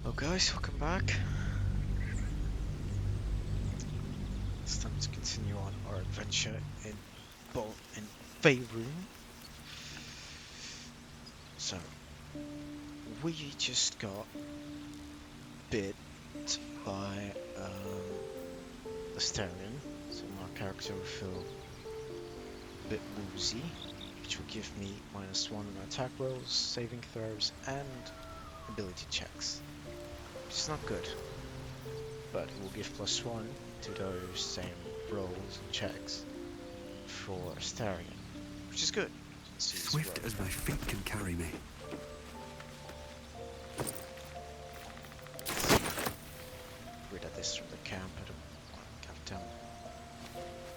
Hello guys, welcome back. It's time to continue on our adventure in Faerun. So, we just got bit by the stallion, so our character will feel a bit woozy, which will give me -1 on attack rolls, saving throws, and ability checks, which is not good. But we'll give +1 to those same rolls and checks for Astarion, which is good. Swift as my feet can carry me. Rid of this from the camp. I don't want to have them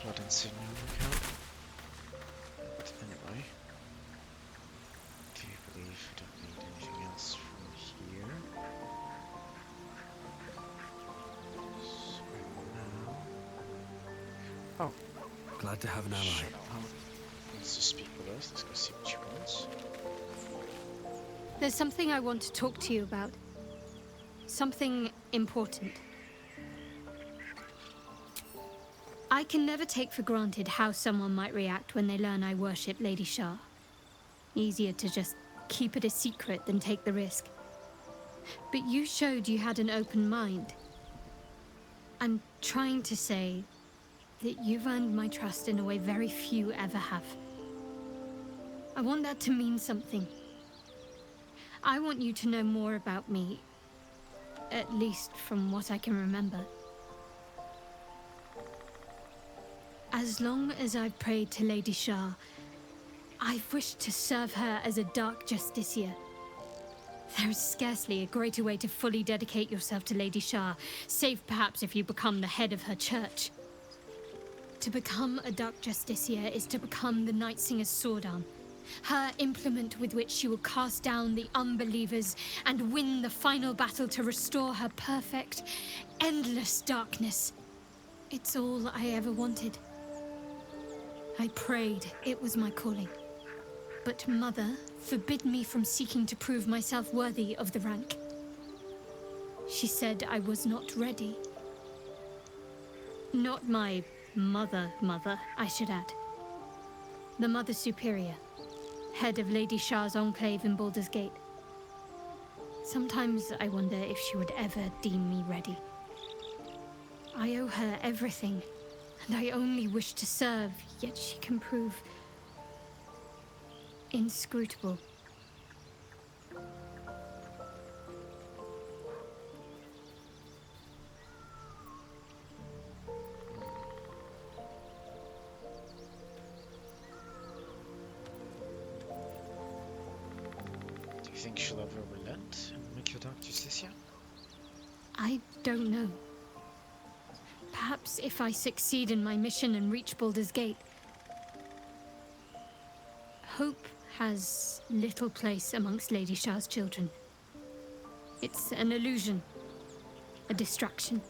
blood insignia on the camp. But anyway, do you believe we don't need anything else from here? Oh, Glad to have an ally. Chanel wants to speak with us. Let's go see what she wants. There's something I want to talk to you about. Something important. I can never take for granted how someone might react when they learn I worship Lady Shah. Easier to just keep it a secret than take the risk. But you showed you had an open mind. I'm trying to say that you've earned my trust in a way very few ever have. I want that to mean something. I want you to know more about me, at least from what I can remember. As long as I've prayed to Lady Shah, I've wished to serve her as a dark justiciar. There is scarcely a greater way to fully dedicate yourself to Lady Shah, save perhaps if you become the head of her church. To become a dark justiciar is to become the Night Singer's sword arm, her implement with which she will cast down the unbelievers and win the final battle to restore her perfect, endless darkness. It's all I ever wanted. I prayed it was my calling. But Mother forbid me from seeking to prove myself worthy of the rank. She said I was not ready. Not my mother, I should add. The Mother Superior, head of Lady Shah's enclave in Baldur's Gate. Sometimes I wonder if she would ever deem me ready. I owe her everything, and I only wish to serve, yet she can prove inscrutable. Do you think she'll ever relent and make you Dark Justiciar? I don't know. Perhaps if I succeed in my mission and reach Baldur's Gate. Hope has little place amongst Lady Shah's children. It's an illusion, a distraction.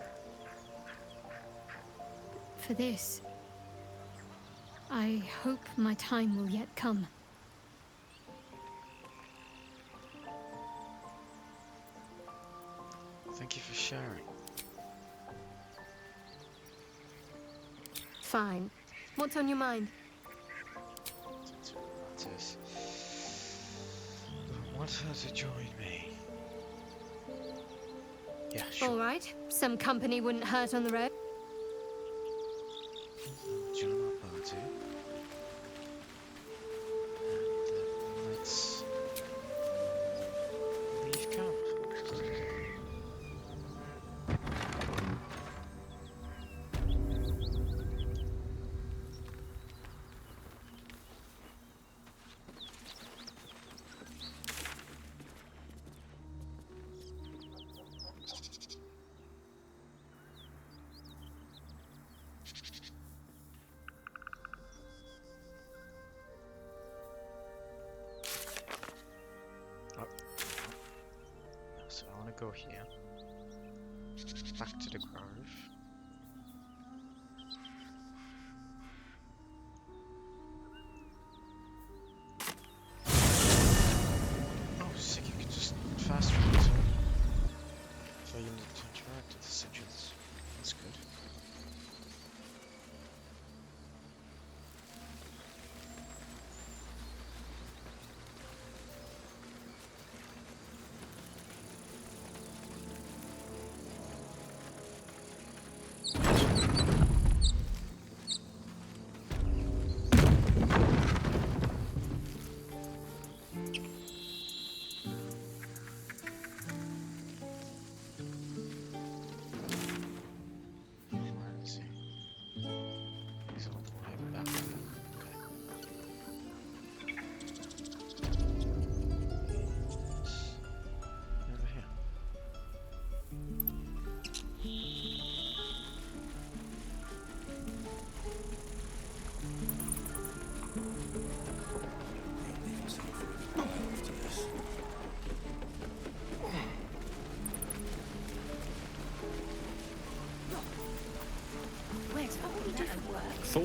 For this, I hope my time will yet come. Thank you for sharing. Fine. What's on your mind? That's what matters. I want her to join me. Yeah, sure. All right. Some company wouldn't hurt on the road. Join our party. And let's leave camp. So I want to go here, back to the grove. Oh, sick! You can just fast forward.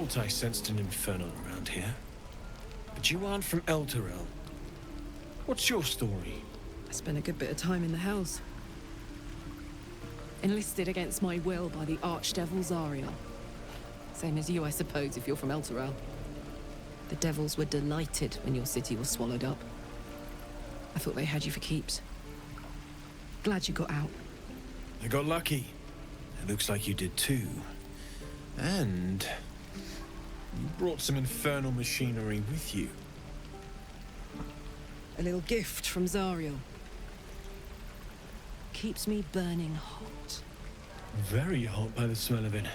thought I sensed an infernal around here. But you aren't from Elturel. What's your story? I spent a good bit of time in the Hells. Enlisted against my will by the Archdevil Zariel. Same as you, I suppose, if you're from Elturel. The devils were delighted when your city was swallowed up. I thought they had you for keeps. Glad you got out. I got lucky. It looks like you did too. And you brought some infernal machinery with you. A little gift from Zariel. Keeps me burning hot. Very hot by the smell of it.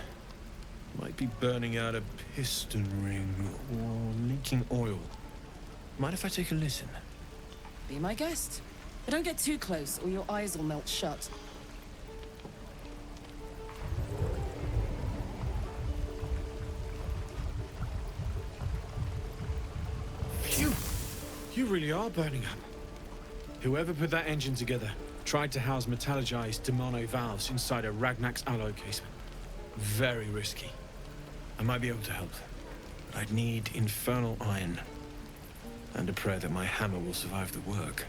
Might be burning out a piston ring or leaking oil. Mind if I take a listen? Be my guest. But don't get too close or your eyes will melt shut. Phew! You really are burning up. Whoever put that engine together tried to house metallogized Demano valves inside a Ragnak's alloy casement. Very risky. I might be able to help, but I'd need infernal iron. And a prayer that my hammer will survive the work.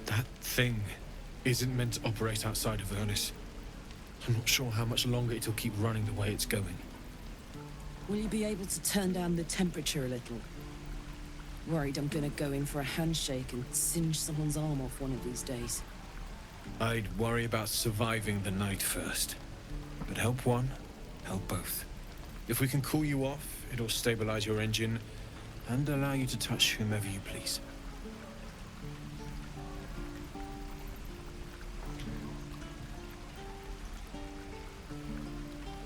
That thing isn't meant to operate outside of Vernus. I'm not sure how much longer it'll keep running the way it's going. Will you be able to turn down the temperature a little? Worried I'm gonna go in for a handshake and singe someone's arm off one of these days. I'd worry about surviving the night first. But help one, help both. If we can cool you off, it'll stabilize your engine and allow you to touch whomever you please.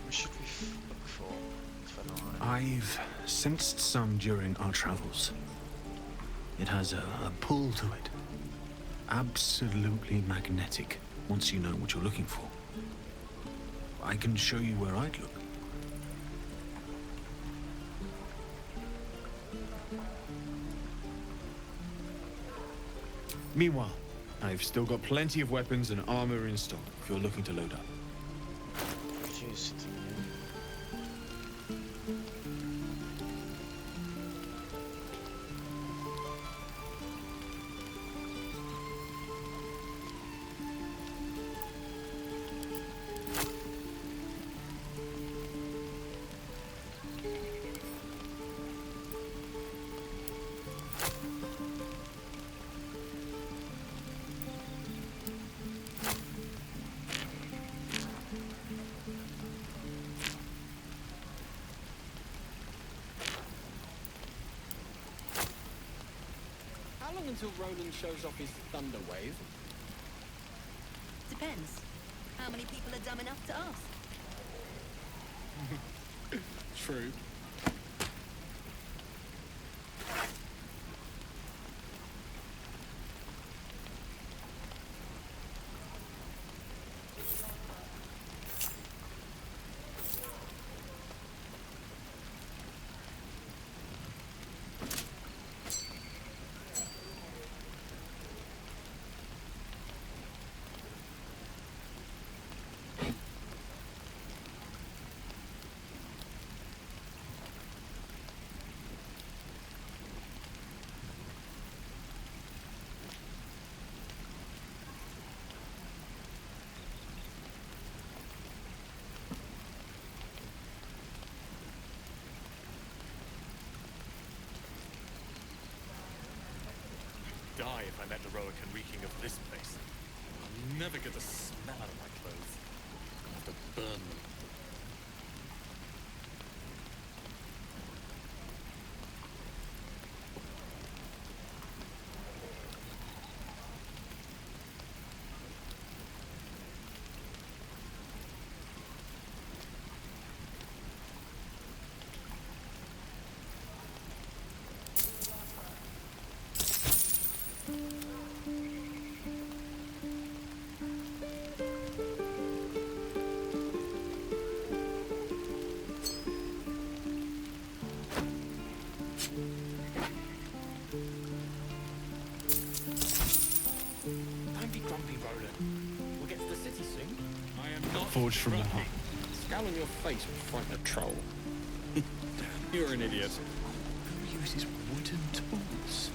What should we look for now? I've sensed some during our travels. It has a pull to it. Absolutely magnetic, once you know what you're looking for. I can show you where I'd look. Meanwhile, I've still got plenty of weapons and armor in stock if you're looking to load up. Could use something new. How long until Roland shows off his thunder wave? Depends. How many people are dumb enough to ask? True. Die if I met the Roacan reeking of this place. I'll never get the smell out of my clothes. I'll have to burn them. Don't be grumpy, Roland. We'll get to the city soon. I am not Forged from the heart. Scowl on your face will frighten a troll. Damn. You're an idiot. Who uses wooden tools?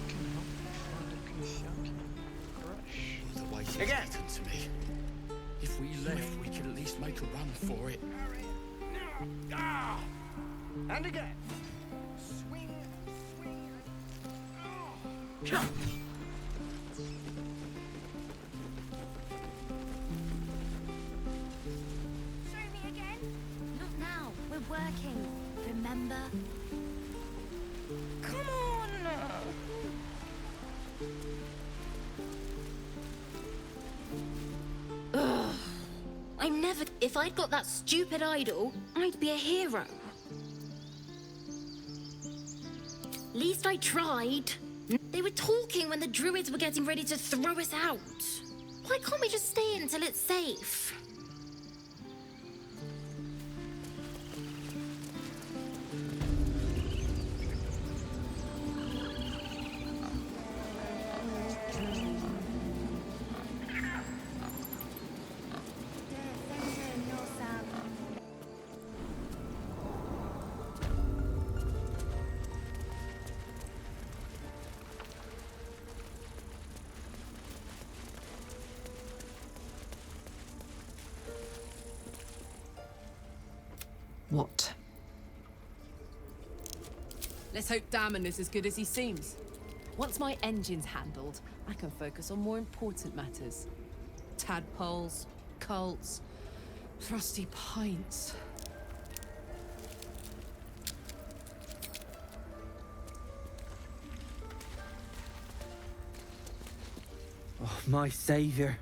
Can help me find a Kuthyanki crush. The way it's Again. getting to me. If we left, we could at least make a run for it. And again. Swing, swing. Jump. Show me again? Not now. We're working. Remember? Come on! Ugh. I'm never. If I'd got that stupid idol, I'd be a hero. Least I tried. They were talking when the druids were getting ready to throw us out. Why can't we just stay in until it's safe? What? Let's hope Damon is as good as he seems. Once my engine's handled, I can focus on more important matters. Tadpoles, cults, frosty pints. Oh, my savior.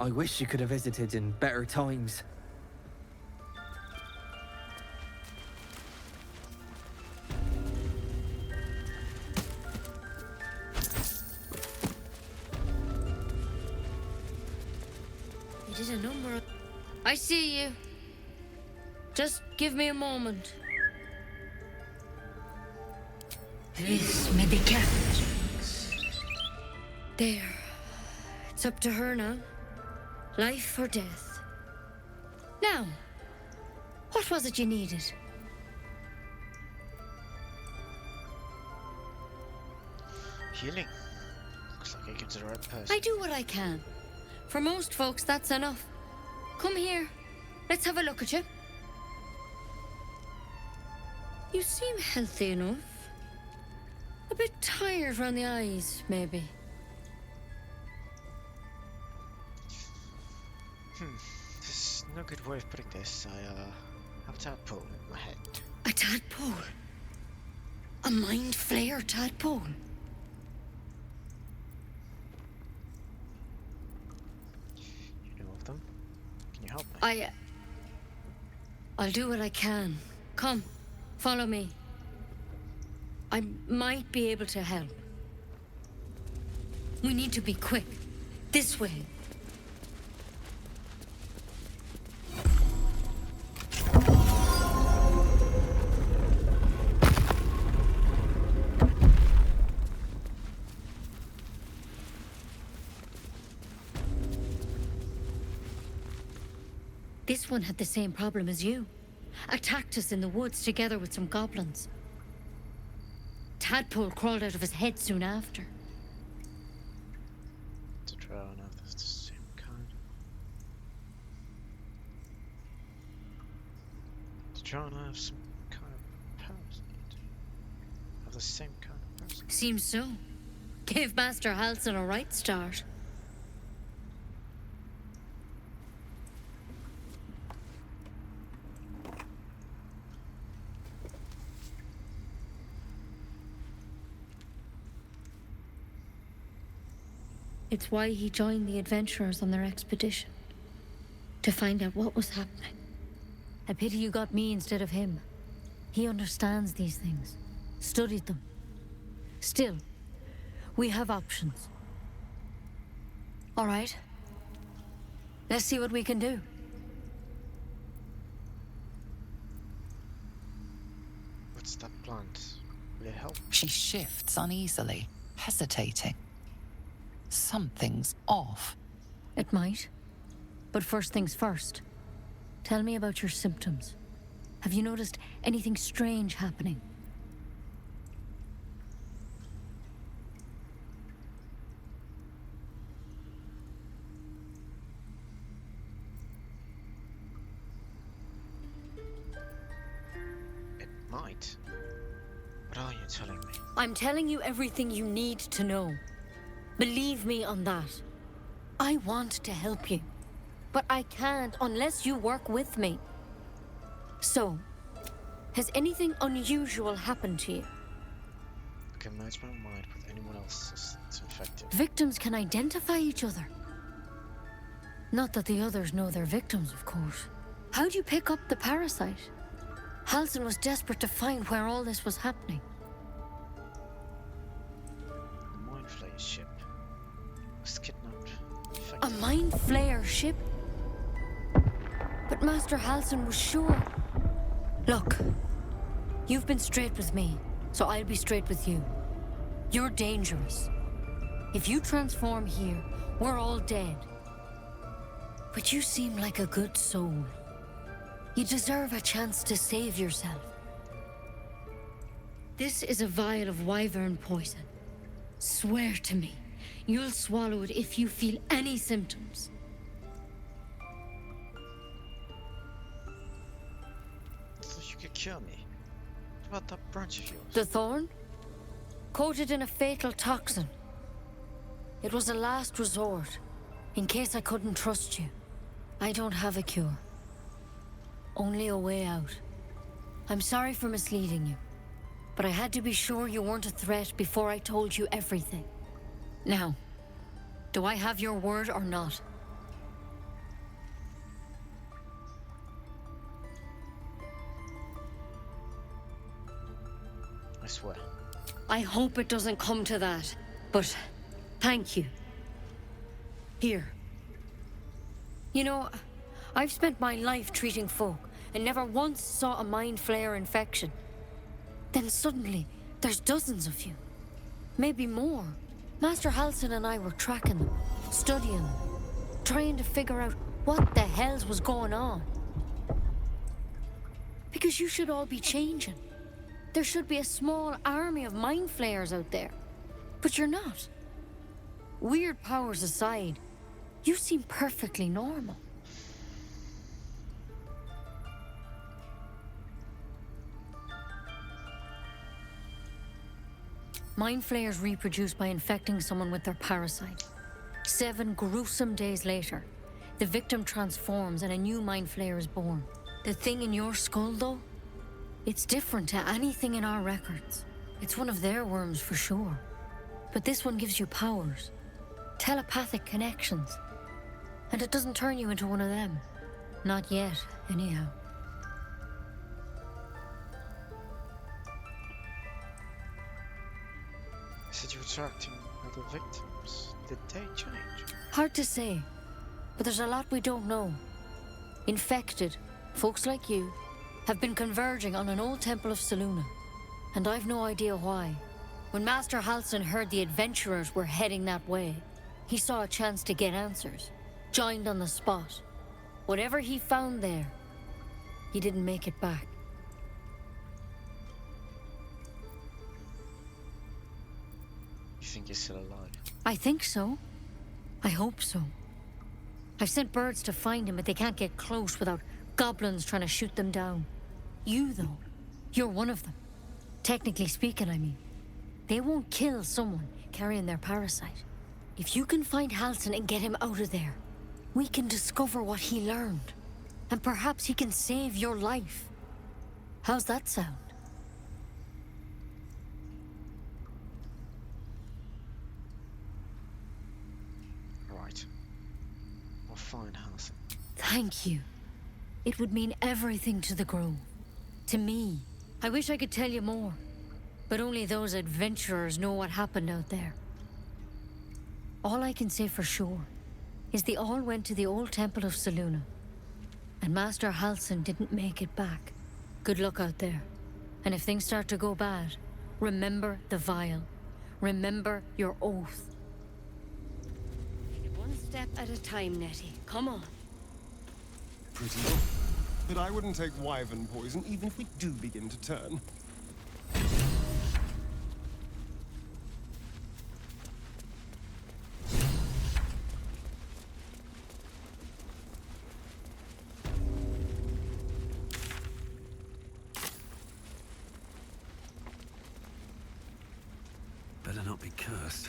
I wish you could have visited in better times. You did a number of... I see you. Just give me a moment. This medicament. There. It's up to her now. Life or death. Now, what was it you needed? Healing. Looks like I came to the right person. I do what I can. For most folks, that's enough. Come here. Let's have a look at you. You seem healthy enough. A bit tired around the eyes, maybe. There's no good way of putting this. I have a tadpole in my head. A tadpole? A mind flayer tadpole? You know of them? Can you help me? I'll do what I can. Come, follow me. I might be able to help. We need to be quick. This way. This one had the same problem as you. Attacked us in the woods together with some goblins. Tadpole crawled out of his head soon after. To try on if that's the same kind. To try and have some kind of parasite. Have the same kind of parasite. Seems so. Gave Master Halson a right start. It's why he joined the adventurers on their expedition. To find out what was happening. A pity you got me instead of him. He understands these things. Studied them. Still, we have options. All right. Let's see what we can do. What's that plant? Will it help? She shifts uneasily, hesitating. Something's off. It might. But first things first. Tell me about your symptoms. Have you noticed anything strange happening? It might. What are you telling me? I'm telling you everything you need to know. Believe me on that. I want to help you, but I can't unless you work with me. So, has anything unusual happened to you? I can merge my mind with anyone else that's infected. Victims can identify each other. Not that the others know they're victims, of course. How'd you pick up the parasite? Halsin was desperate to find where all this was happening. The Mind Flayer ship was kidnapped. A Mind Flayer ship? But Master Halsin was sure. Look, you've been straight with me, so I'll be straight with you. You're dangerous. If you transform here, we're all dead. But you seem like a good soul. You deserve a chance to save yourself. This is a vial of wyvern poison. Swear to me, you'll swallow it if you feel any symptoms. I thought you could cure me. What about that branch of yours? The thorn? Coated in a fatal toxin. It was a last resort, in case I couldn't trust you. I don't have a cure. Only a way out. I'm sorry for misleading you, but I had to be sure you weren't a threat before I told you everything. Now, do I have your word or not? I swear. I hope it doesn't come to that, but thank you. Here. You know, I've spent my life treating folk and never once saw a Mind Flayer infection. Then suddenly, there's dozens of you. Maybe more. Master Halsin and I were tracking them, studying them, trying to figure out what the hells was going on. Because you should all be changing. There should be a small army of Mind Flayers out there. But you're not. Weird powers aside, you seem perfectly normal. Mind Flayers reproduce by infecting someone with their parasite. 7 gruesome days later, the victim transforms and a new Mind Flayer is born. The thing in your skull, though? It's different to anything in our records. It's one of their worms for sure. But this one gives you powers. Telepathic connections. And it doesn't turn you into one of them. Not yet, anyhow. You said you were attracting other victims. Did they change? Hard to say. But there's a lot we don't know. Infected, folks like you, have been converging on an old temple of Selûne. And I've no idea why. When Master Halsin heard the adventurers were heading that way, he saw a chance to get answers. Joined on the spot. Whatever he found there, he didn't make it back. You think he's still alive? I think so. I hope so. I've sent birds to find him, but they can't get close without goblins trying to shoot them down. You, though, you're one of them. Technically speaking, I mean. They won't kill someone carrying their parasite. If you can find Halsin and get him out of there, we can discover what he learned. And perhaps he can save your life. How's that sound? Right. I'll find Halsin. Thank you. It would mean everything to the Grove. To me. I wish I could tell you more. But only those adventurers know what happened out there. All I can say for sure is they all went to the old temple of Selûne. And Master Halsin didn't make it back. Good luck out there. And if things start to go bad, remember the vial. Remember your oath. step at a time, Nettie. Come on. Pretty. But I wouldn't take wyvern poison even if we do begin to turn. Better not be cursed.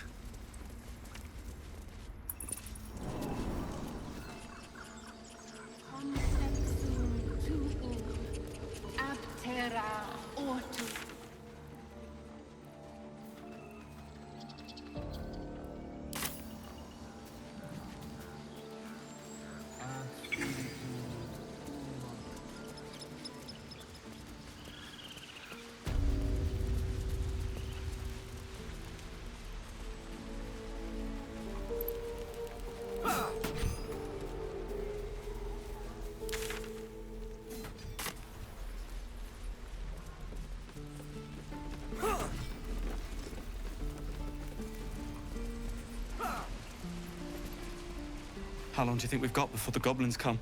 How long do you think we've got before the goblins come?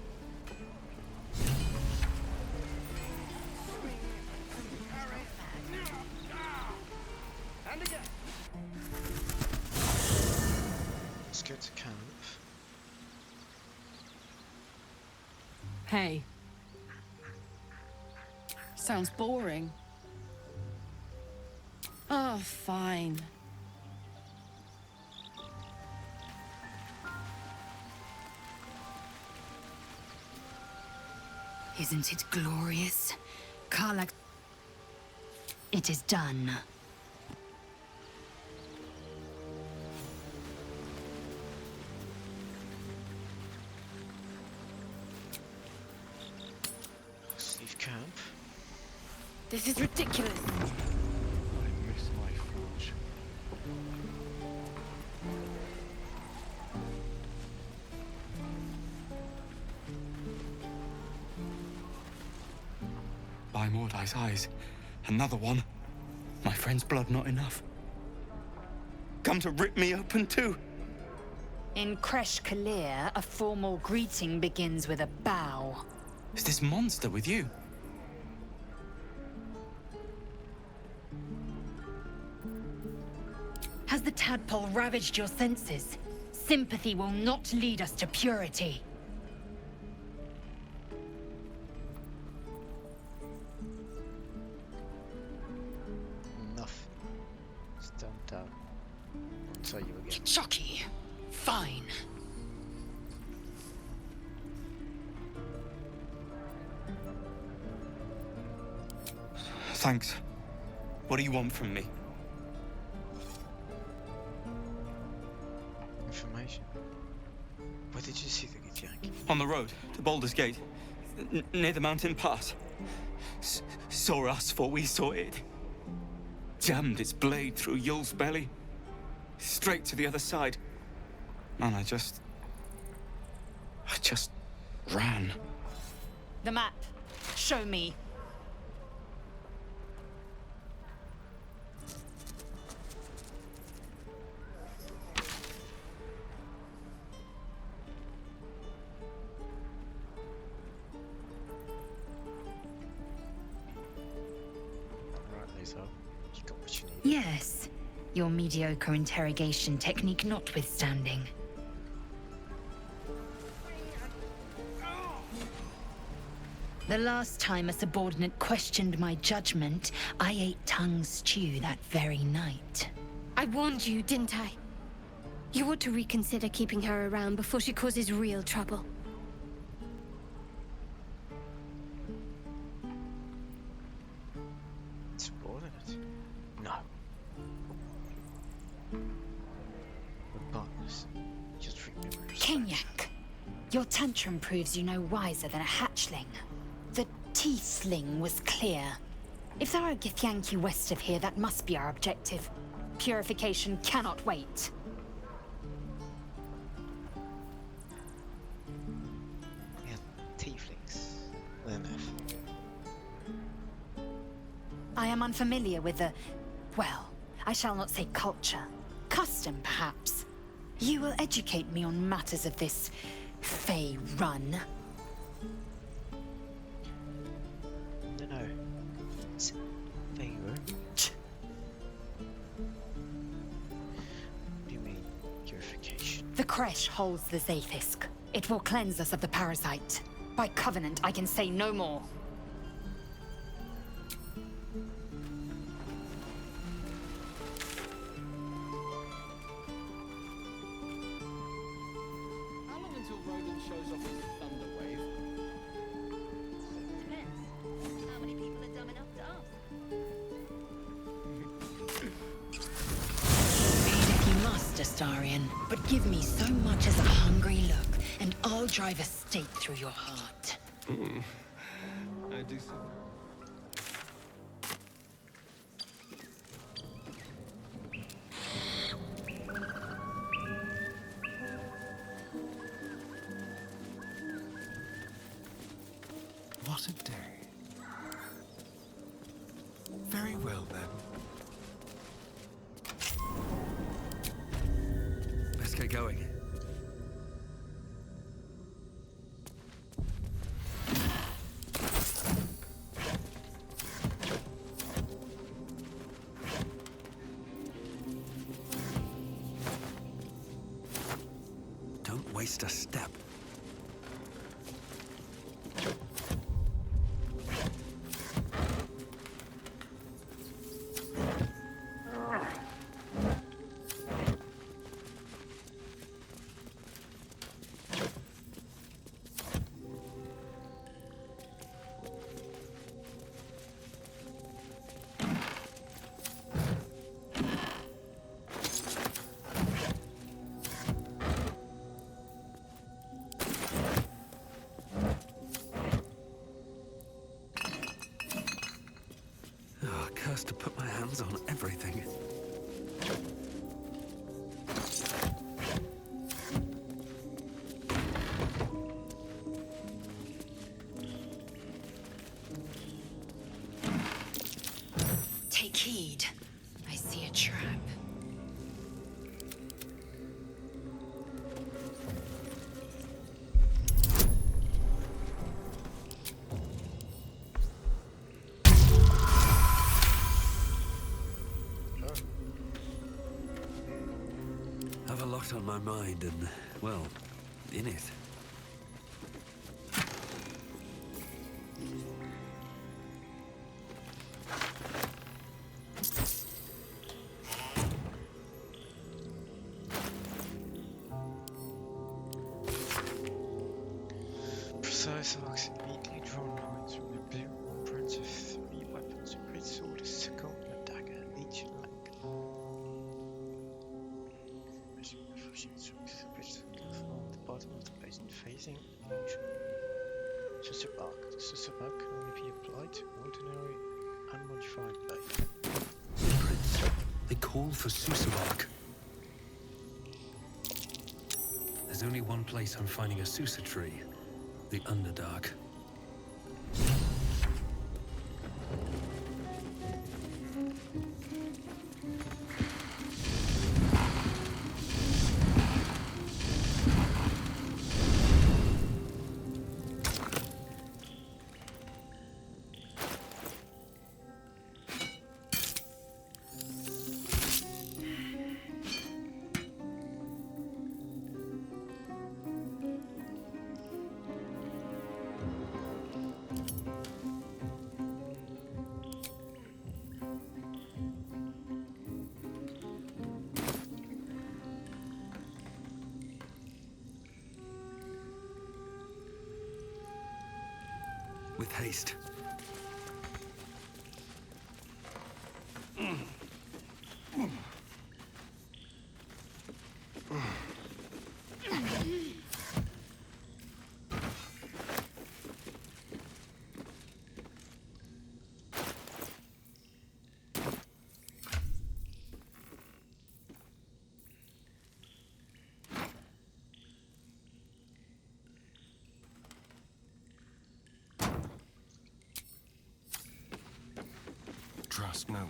Let's go to camp. Hey. Sounds boring. Oh, fine. Isn't it glorious? Karlak... It is done. Let's leave camp. This is ridiculous. I miss my forge. By Mordai's eyes. Another one. My friend's blood not enough. Come to rip me open too. In Kresh Kalir, a formal greeting begins with a bow. Is this monster with you? Has the tadpole ravaged your senses? Sympathy will not lead us to purity. Enough. Stand down. I'll tell you again. Chucky. Fine. Thanks. What do you want from me? Information. Where did you see the Githyanki? On the road to Baldur's Gate, near the mountain pass. Saw us, for we saw it. Jammed its blade through Yul's belly, straight to the other side. Man, I just ran. The map. Show me. You got what you need. Yes. Your mediocre interrogation technique notwithstanding. The last time a subordinate questioned my judgment, I ate tongue stew that very night. I warned you, didn't I? You ought to reconsider keeping her around before she causes real trouble. Subordinate? No. We're partners. Just treat me with respect. Kenyak, your tantrum proves you no wiser than a hatchling. The tiefling was clear. If there are Githyanki west of here, that must be our objective. Purification cannot wait. Yeah, tieflings. MF. I am unfamiliar with the... well, I shall not say culture. Custom, perhaps. You will educate me on matters of this Fey run. No. It's favor. What do you mean, purification? The creche holds the Zaithisk. It will cleanse us of the parasite. By covenant, I can say no more. How long until Roland shows off his thunder wave? Depends. How many people are dumb enough to ask? Feed if you must, Astarion. But give me so much as a hungry look, and I'll drive a stake through your heart. I do so. What a day. Very well, then. Let's get going. Don't waste a step. Oh, cursed to put my hands on everything. Take heed. I see a trap. Have a lot on my mind and, well, in it. Precise arcs and neatly drawn lines from the blueprints of 3 weapons: a great sword, a sickle, and a dagger, each in length. Measuring the proportions from the bottom of the basin facing the ocean. Scissor arc. The scissor arc can only be applied to ordinary unmodified blade. Blueprints. They call for Susabark. There's only one place I'm finding a Susa tree. The Underdark. With haste. Trust no one.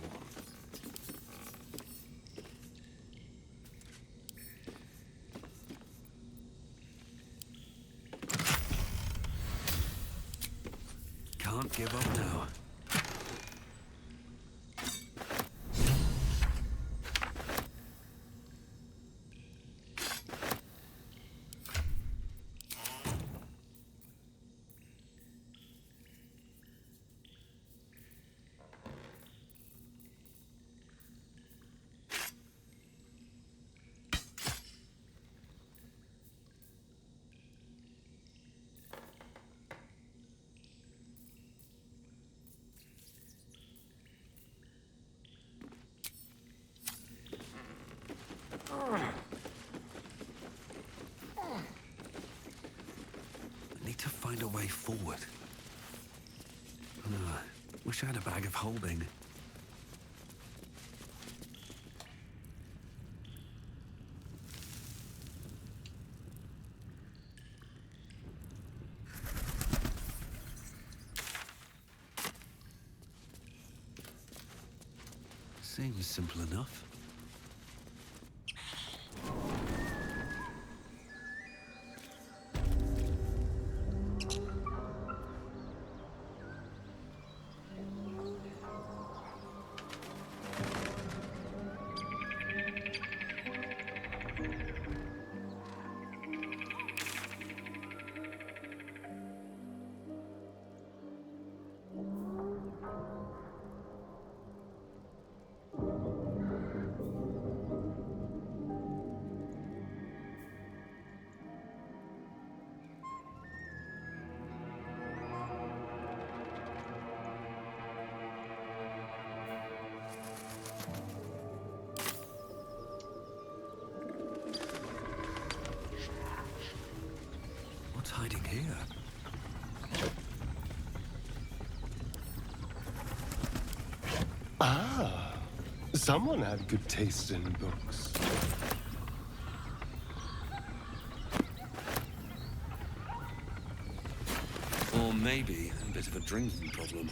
can't give up now. I need to find a way forward. Wish I had a bag of holding. Seems simple enough. What's hiding here? Ah, someone had good taste in books. Or maybe a bit of a drinking problem.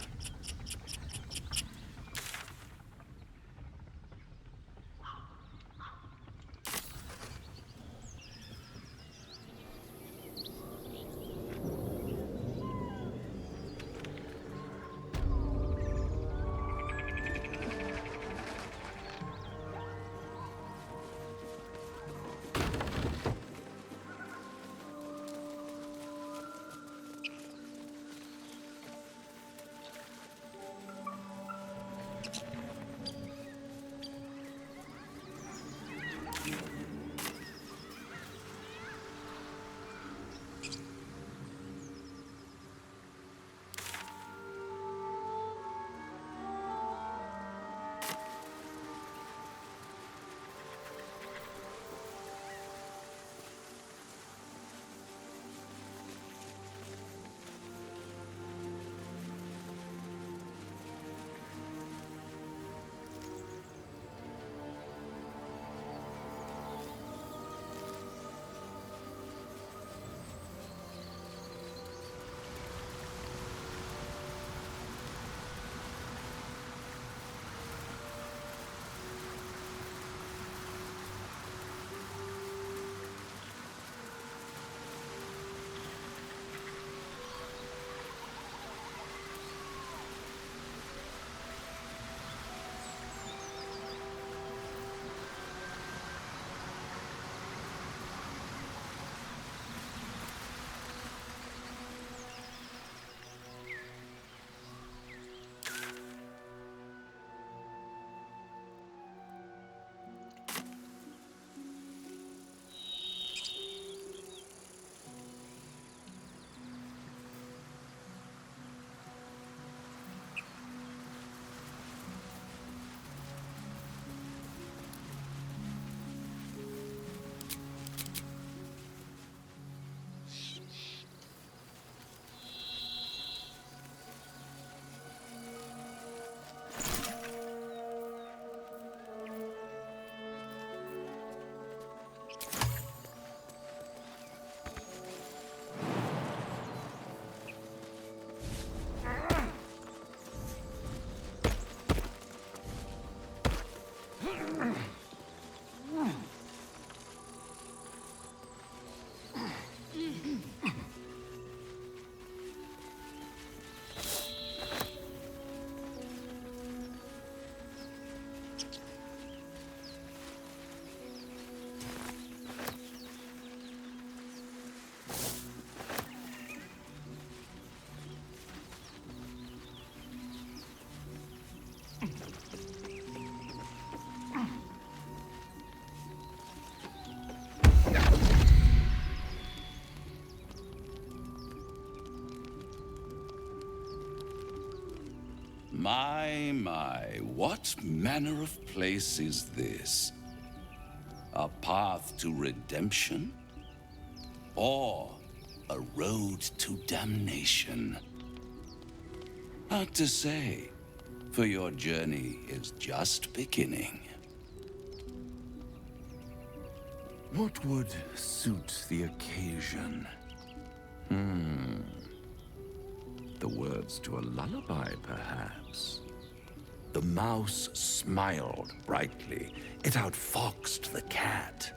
My, what manner of place is this? A path to redemption? Or a road to damnation? Hard to say, for your journey is just beginning. What would suit the occasion? The words to a lullaby, perhaps. The mouse smiled brightly. It outfoxed the cat.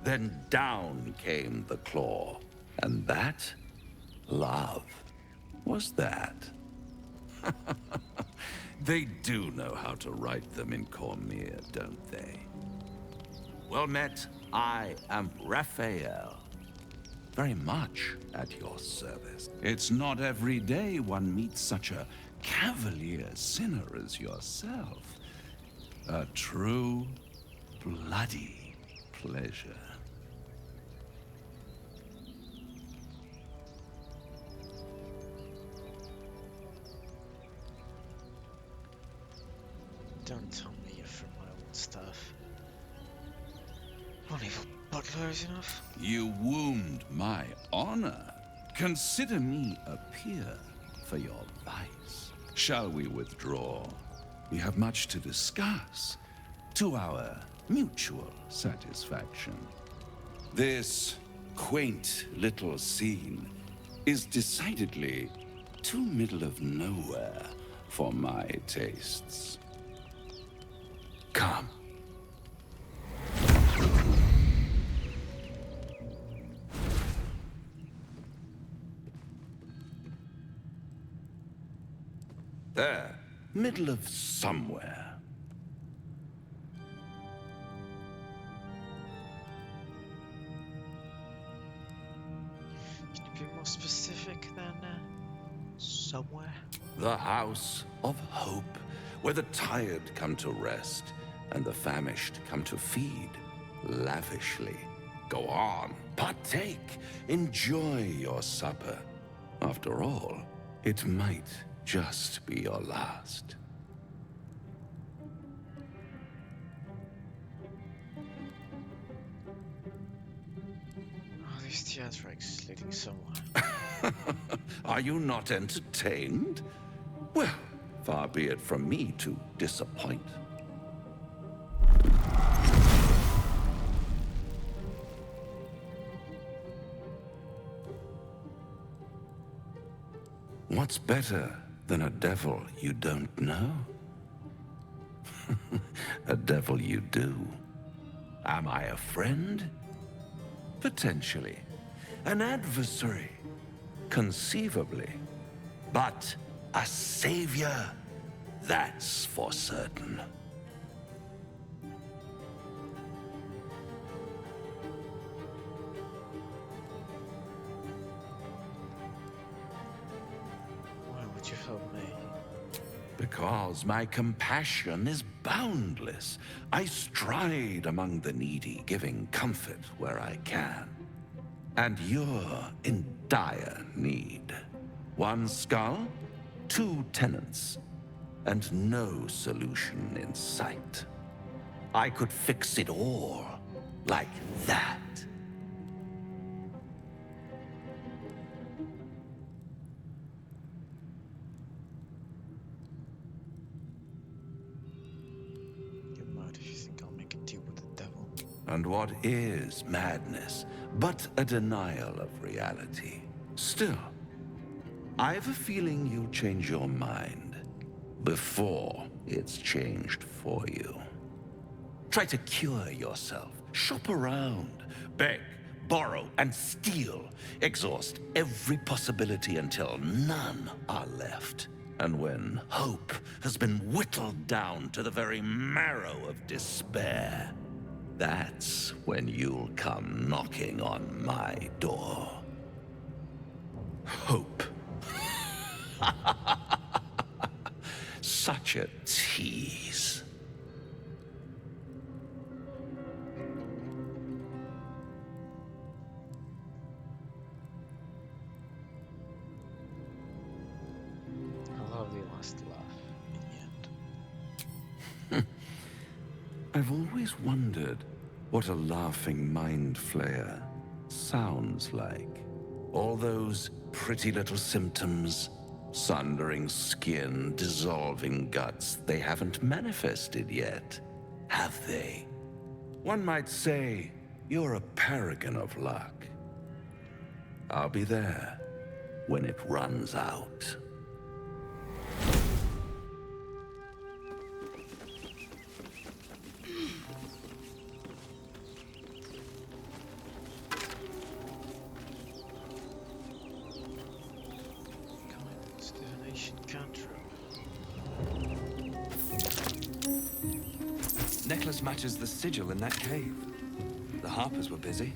Then down came the claw. And that? Love. Was that? They do know how to write them in Cormier, don't they? Well met, I am Raphael. Very much at your service. It's not every day one meets such a cavalier sinner as yourself. A true, bloody pleasure. Don't tell me you're from my old stuff. One evil butler is enough. You wound my honor. Consider me a peer for your vice. Shall we withdraw? We have much to discuss, to our mutual satisfaction. This quaint little scene is decidedly too middle of nowhere for my tastes. Come. There, middle of somewhere. Can you be more specific than somewhere? The House of Hope, where the tired come to rest and the famished come to feed lavishly. Go on, partake, enjoy your supper. After all, it might just be your last. Oh, these theatrics leading somewhere. Are you not entertained? Well, far be it from me to disappoint. What's better than a devil you don't know? A devil you do. Am I a friend? Potentially. An adversary? Conceivably. But a savior? That's for certain. Why would you help me? Because my compassion is boundless. I stride among the needy, giving comfort where I can. And you're in dire need. One skull, 2 tenants, and no solution in sight. I could fix it all, like that. You're mad if you think I'll make a deal with the devil. And what is madness but a denial of reality? Still, I have a feeling you'll change your mind before it's changed for you. Try to cure yourself. Shop around. Beg, borrow, and steal. Exhaust every possibility until none are left. And when hope has been whittled down to the very marrow of despair, that's when you'll come knocking on my door. Hope. Such a tease. A lovely last laugh. I've always wondered what a laughing mind flayer sounds like. All those pretty little symptoms, sundering skin, dissolving guts, they haven't manifested yet, have they? One might say you're a paragon of luck. I'll be there when it runs out. Kindness, divination, cantrip. Necklace matches the sigil in that cave. The Harpers were busy.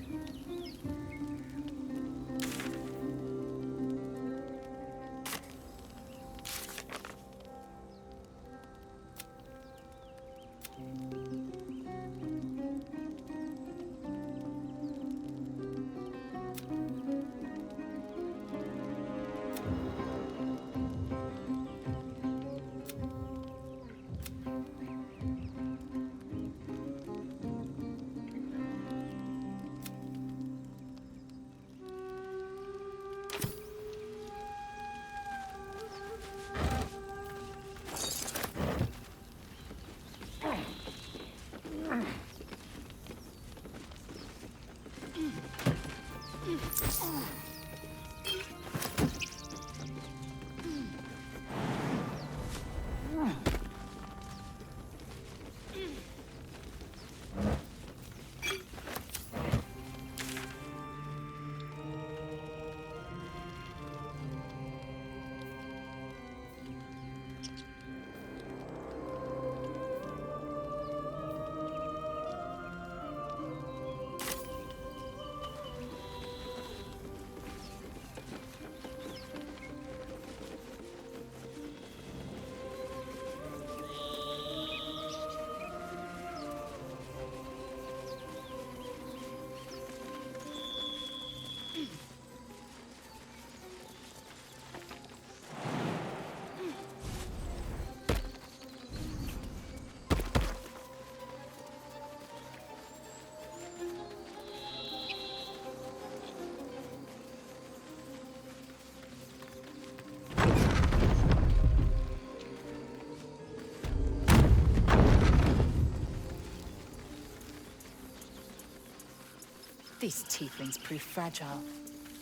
These tieflings prove fragile.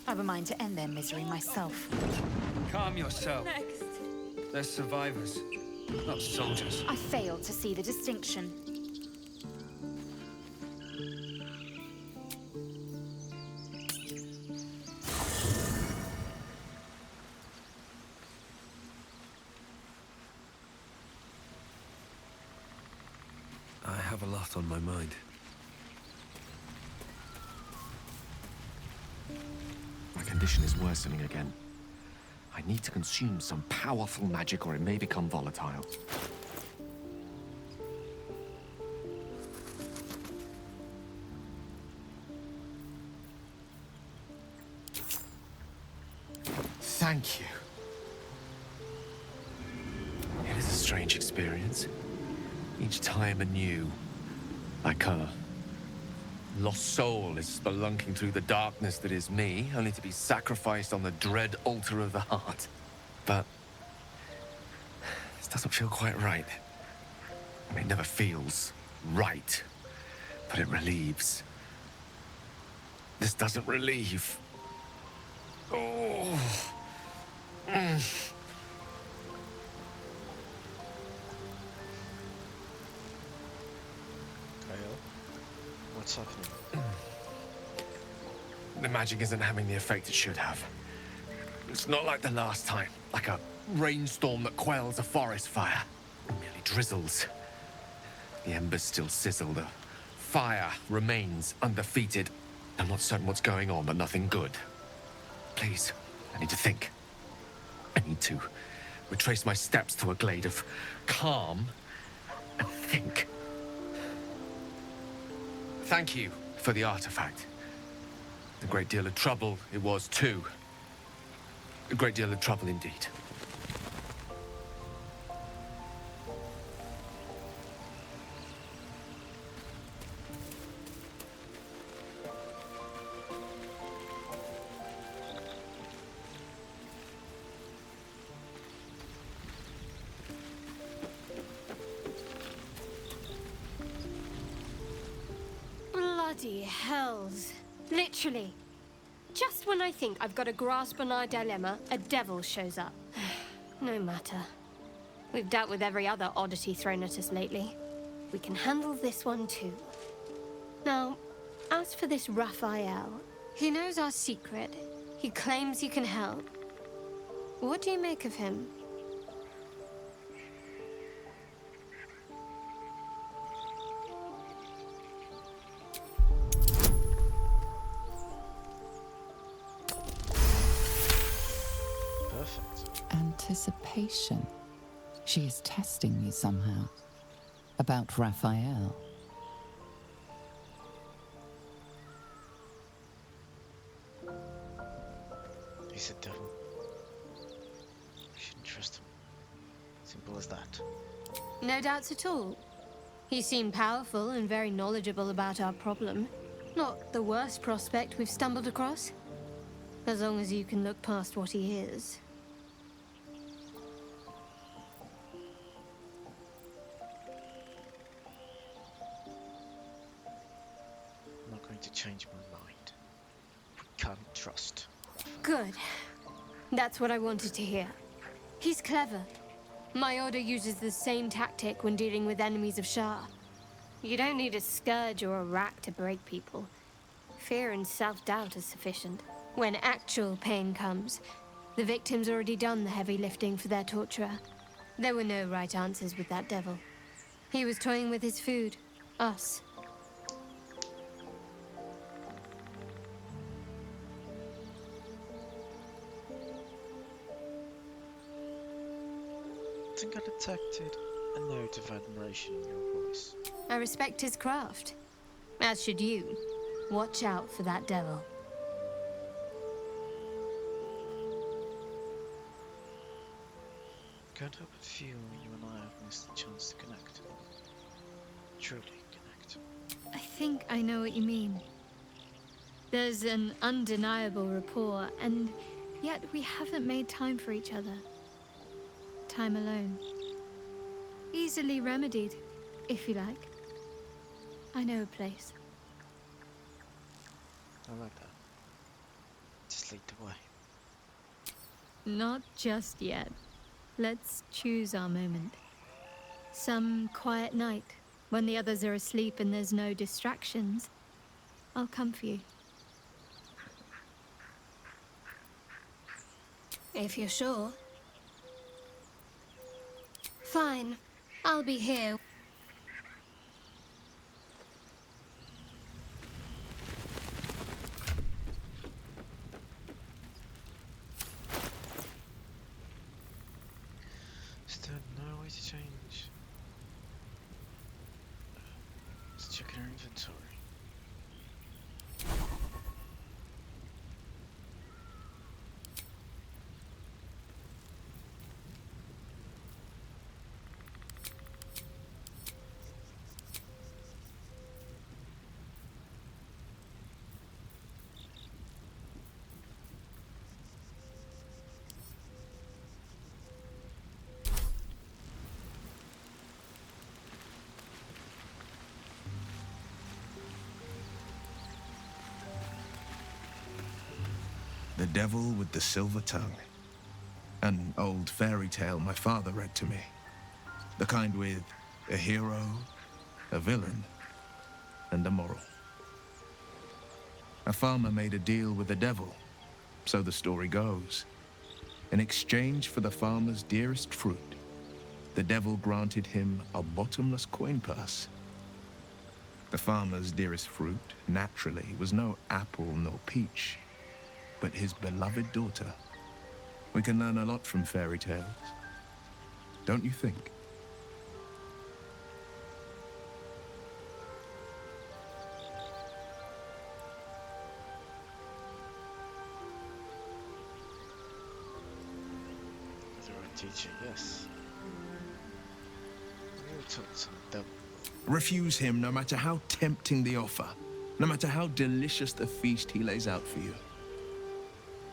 I've a mind to end their misery myself. Calm yourself. Next. They're survivors, not soldiers. I fail to see the distinction. I have a lot on my mind. My condition is worsening again. I need to consume some powerful magic or it may become volatile. Thank you. It is a strange experience. Each time anew, like a lost soul is spelunking through the darkness that is me, only to be sacrificed on the dread altar of the heart. But this doesn't feel quite right. I mean, it never feels right, but it relieves. This doesn't relieve. Oh. What's happening? The magic isn't having the effect it should have. It's not like the last time, like a rainstorm that quells a forest fire. It merely drizzles. The embers still sizzle, the fire remains undefeated. I'm not certain what's going on, but nothing good. Please, I need to think. I need to retrace my steps to a glade of calm and think. Thank you for the artifact. A great deal of trouble it was too. A great deal of trouble indeed. Bloody hells. Literally. Just when I think I've got a grasp on our dilemma, a devil shows up. No matter. We've dealt with every other oddity thrown at us lately. We can handle this one too. Now, as for this Raphael, he knows our secret. He claims he can help. What do you make of him? Perfect. Anticipation. She is testing me somehow. About Raphael. He's a devil. We shouldn't trust him. Simple as that. No doubts at all. He seemed powerful and very knowledgeable about our problem. Not the worst prospect we've stumbled across. As long as you can look past what he is. I'm not going to change my mind. We can't trust. Good. That's what I wanted to hear. He's clever. My order uses the same tactic when dealing with enemies of Shah. You don't need a scourge or a rack to break people. Fear and self-doubt is sufficient. When actual pain comes, the victim's already done the heavy lifting for their torturer. There were no right answers with that devil. He was toying with his food. Us. I think I detected a note of admiration in your voice. I respect his craft. As should you. Watch out for that devil. Can't help but feel you and I have missed the chance to connect. Truly connect. I think I know what you mean. There's an undeniable rapport, and yet we haven't made time for each other. Time alone. Easily remedied, if you like. I know a place. I like that. Just lead the way. Not just yet. Let's choose our moment. Some quiet night, when the others are asleep and there's no distractions, I'll come for you. If you're sure. Fine. I'll be here. Still no way to change. Let's check our inventory. The Devil with the Silver Tongue. An old fairy tale my father read to me. The kind with a hero, a villain, and a moral. A farmer made a deal with the devil, so the story goes. In exchange for the farmer's dearest fruit, the devil granted him a bottomless coin purse. The farmer's dearest fruit, naturally, was no apple nor peach, but his beloved daughter. We can learn a lot from fairy tales, don't you think? With the right teacher, yes. We were taught some devil. Refuse him no matter how tempting the offer, no matter how delicious the feast he lays out for you.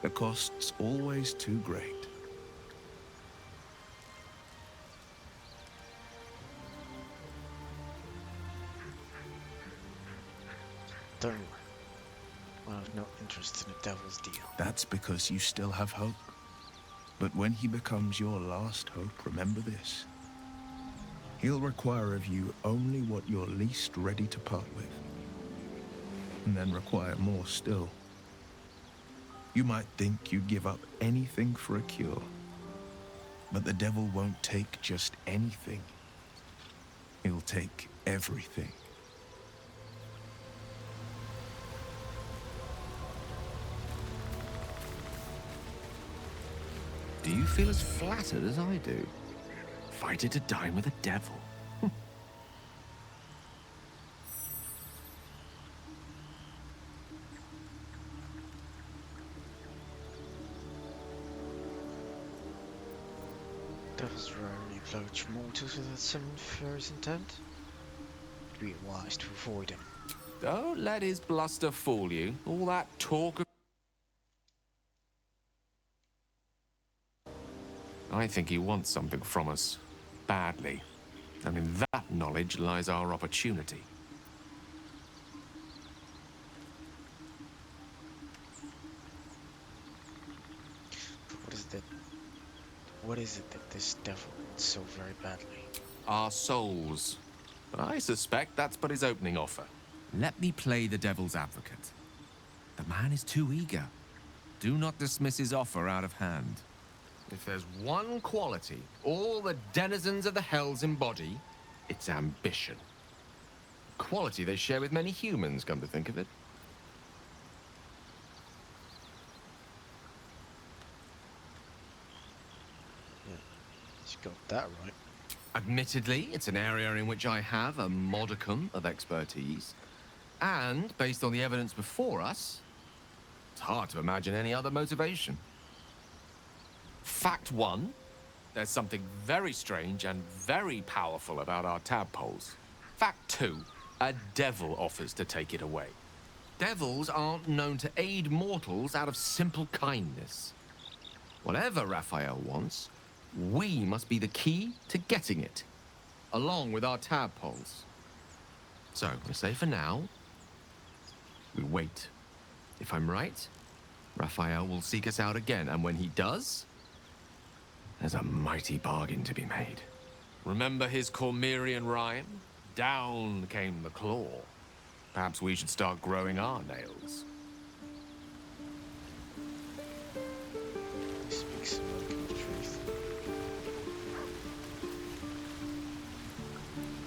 The cost's always too great. Don't worry. I have no interest in the devil's deal. That's because you still have hope. But when he becomes your last hope, remember this. He'll require of you only what you're least ready to part with. And then require more still. You might think you'd give up anything for a cure. But the devil won't take just anything. He'll take everything. Do you feel as flattered as I do? Fighter to dine with a devil. Devils rarely approach mortals with that same nefarious intent. It'd be wise to avoid him. Don't let his bluster fool you. All that talk of... I think he wants something from us. Badly. And in that knowledge lies our opportunity. What is it that this devil wants so very badly? Our souls. But I suspect that's but his opening offer. Let me play the devil's advocate. The man is too eager. Do not dismiss his offer out of hand. If there's one quality all the denizens of the hells embody, it's ambition. A quality they share with many humans, come to think of it. He's got that right. Admittedly, it's an area in which I have a modicum of expertise. And, based on the evidence before us, it's hard to imagine any other motivation. Fact one, there's something very strange and very powerful about our tadpoles. Fact two, a devil offers to take it away. Devils aren't known to aid mortals out of simple kindness. Whatever Raphael wants, we must be the key to getting it, along with our tadpoles. So, I say for now, we wait. If I'm right, Raphael will seek us out again, and when he does, there's a mighty bargain to be made. Remember his Cormyrean rhyme? Down came the claw. Perhaps we should start growing our nails. He speaks the truth.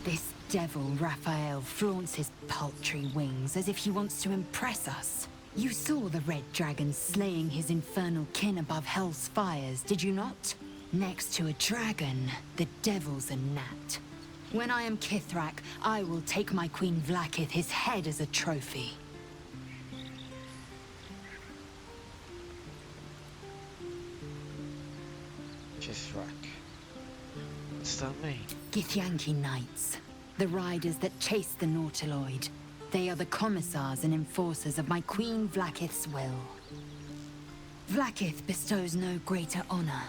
This devil, Raphael, flaunts his paltry wings as if he wants to impress us. You saw the red dragon slaying his infernal kin above hell's fires, did you not? Next to a dragon, the devil's a gnat. When I am Kithrak, I will take my Queen Vlaakith his head as a trophy. Kithrak. What's that mean? Githyanki Knights, the riders that chase the Nautiloid. They are the commissars and enforcers of my Queen Vlaakith's will. Vlaakith bestows no greater honor.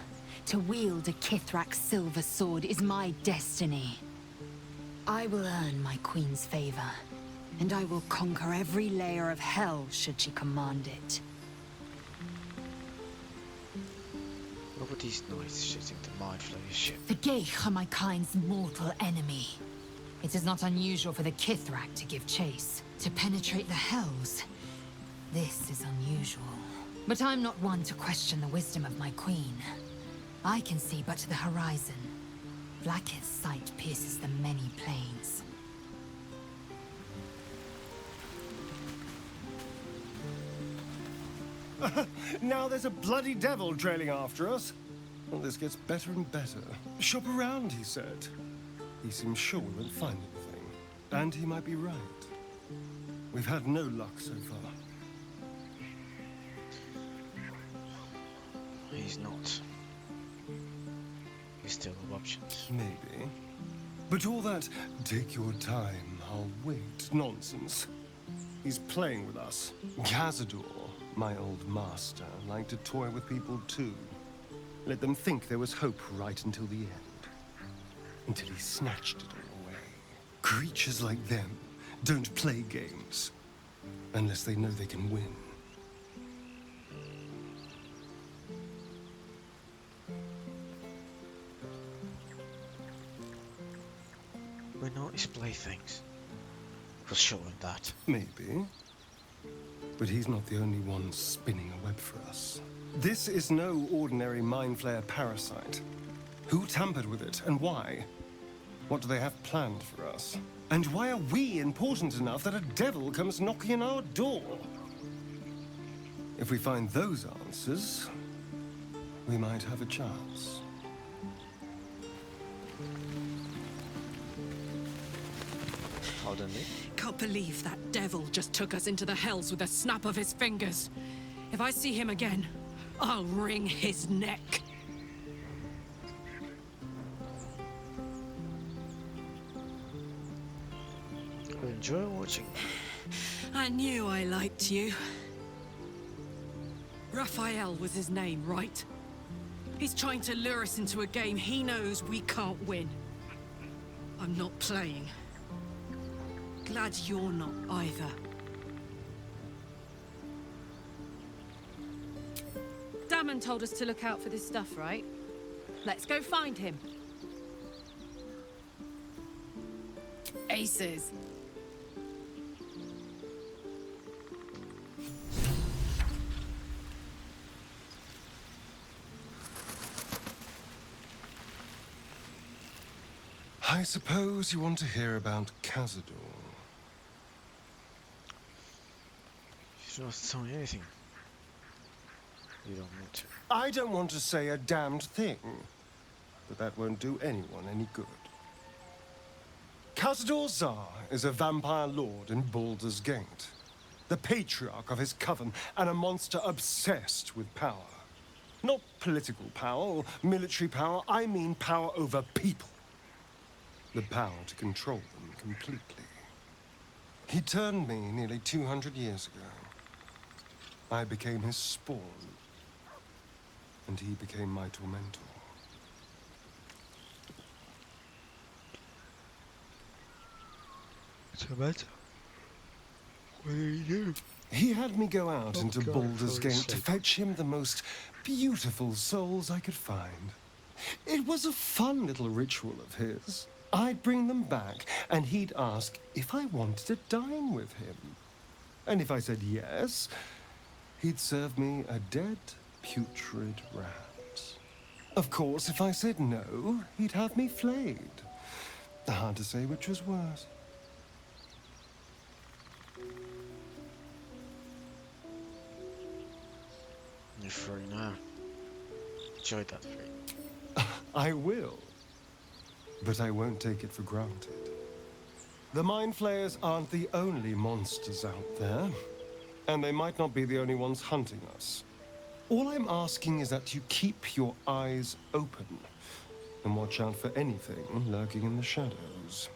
To wield a Kithrak silver sword is my destiny. I will earn my queen's favor, and I will conquer every layer of hell should she command it. What were these knights shooting the mind flayer ship? The Geich are my kind's mortal enemy. It is not unusual for the Kithrak to give chase, to penetrate the hells. This is unusual. But I'm not one to question the wisdom of my queen. I can see but to the horizon. Vlaakith's sight pierces the many planes. Now there's a bloody devil trailing after us. Well, this gets better and better. Shop around, he said. He seems sure we won't find anything. And he might be right. We've had no luck so far. He's not. We still have options. Maybe. But all that, take your time, I'll wait, nonsense. He's playing with us. Cazador, my old master, liked to toy with people too. Let them think there was hope right until the end. Until he snatched it all away. Creatures like them don't play games. unless they know they can win. We're not his playthings. For sure that. Maybe. But he's not the only one spinning a web for us. This is no ordinary Mind Flayer parasite. Who tampered with it, and why? What do they have planned for us? And why are we important enough that a devil comes knocking on our door? If we find those answers, we might have a chance. Pardon me? Can't believe that devil just took us into the hells with a snap of his fingers. If I see him again, I'll wring his neck. I enjoy watching. I knew I liked you. Raphael was his name, right? He's trying to lure us into a game he knows we can't win. I'm not playing. Glad you're not either. Damon told us to look out for this stuff, right? Let's go find him. Aces. I suppose you want to hear about Cazador. She's not telling me anything. You don't want to. I don't want to say a damned thing, but that won't do anyone any good. Cazador Zar is a vampire lord in Baldur's Gate, the patriarch of his coven, and a monster obsessed with power. Not political power or military power, I mean power over people. The power to control them completely. He turned me nearly 200 years ago. I became his spawn, and he became my tormentor. Tormentor? What did he do? He had me go out into God, Baldur's for Gate his to sake. fetch him the most beautiful souls I could find. It was a fun little ritual of his. I'd bring them back, and he'd ask if I wanted to dine with him. And if I said yes, he'd serve me a dead, putrid rat. Of course, if I said no, he'd have me flayed. Hard to say which was worse. You're free now. Enjoy that free. I will. But I won't take it for granted. The Mind Flayers aren't the only monsters out there, and they might not be the only ones hunting us. All I'm asking is that you keep your eyes open and watch out for anything lurking in the shadows.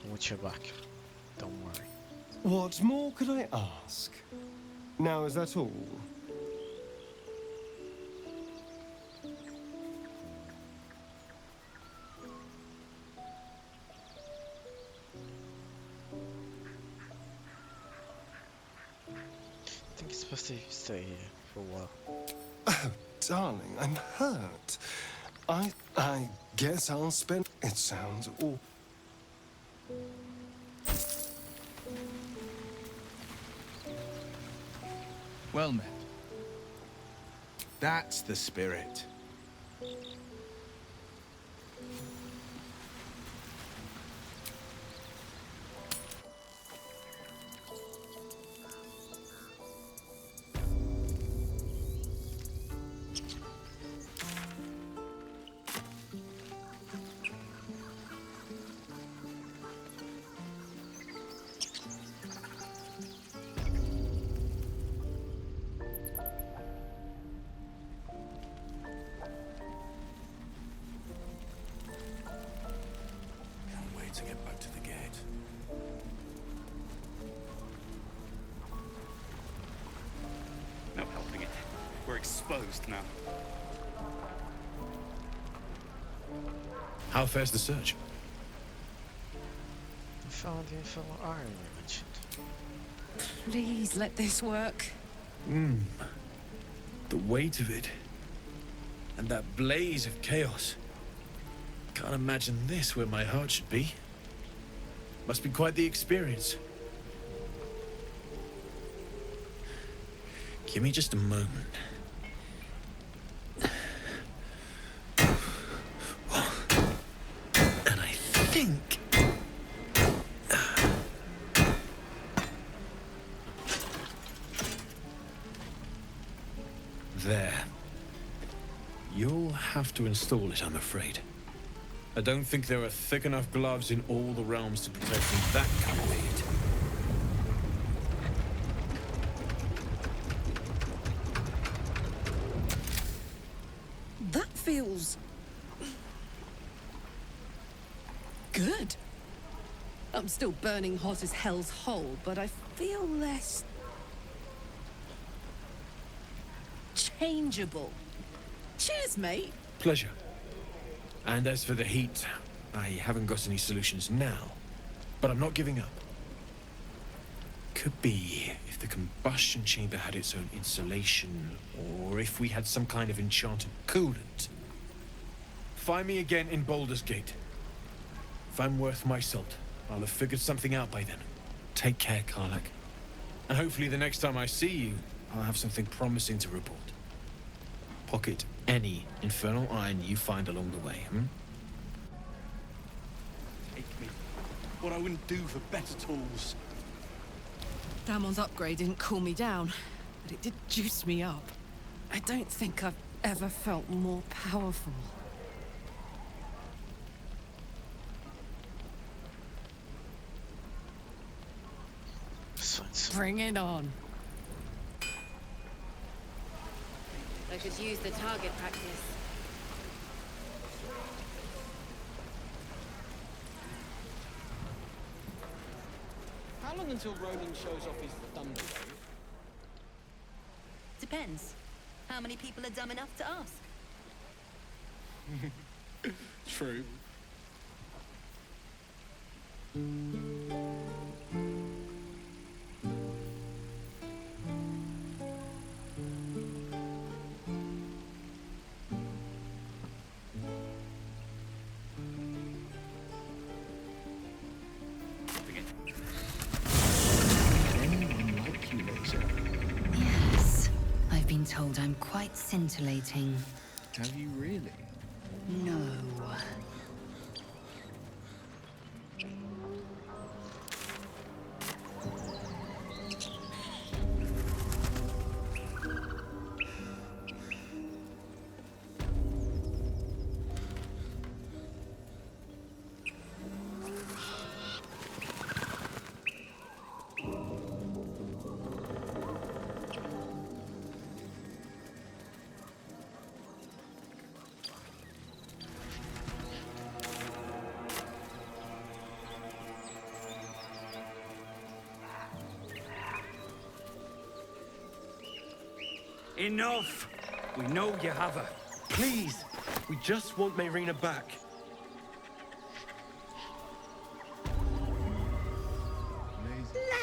Watch your back. Don't worry. What more could I ask? Now, is that all? I think it's supposed to stay here for a while. Oh, darling, I'm hurt. I guess I'll spend... It sounds awful. Well met. That's the spirit. Can't wait to get back to the gate. No helping it. We're exposed now. How fares the search? I found the infernal iron you mentioned. Please let this work. The weight of it. And that blaze of chaos. Can't imagine this where my heart should be. Must be quite the experience. Give me just a moment. And I think... There. You'll have to install it, I'm afraid. I don't think there are thick enough gloves in all the realms to protect from that kind of heat. That feels... good. I'm still burning hot as hell's hole, but I feel less... changeable. Cheers, mate. Pleasure. And as for the heat, I haven't got any solutions now, but I'm not giving up. Could be if the combustion chamber had its own insulation, or if we had some kind of enchanted coolant. Find me again in Baldur's Gate. If I'm worth my salt, I'll have figured something out by then. Take care, Karlak. And hopefully the next time I see you, I'll have something promising to report. Pocket any infernal iron you find along the way, Take me. What I wouldn't do for better tools. Damon's upgrade didn't cool me down, but it did juice me up. I don't think I've ever felt more powerful. Bring it on. I could use the target practice. How long until Roland shows off his thunder? Depends. How many people are dumb enough to ask? True. Yes. I've been told I'm quite scintillating. Have you really? No. Enough! We know you have her. Please, we just want Mayrina back.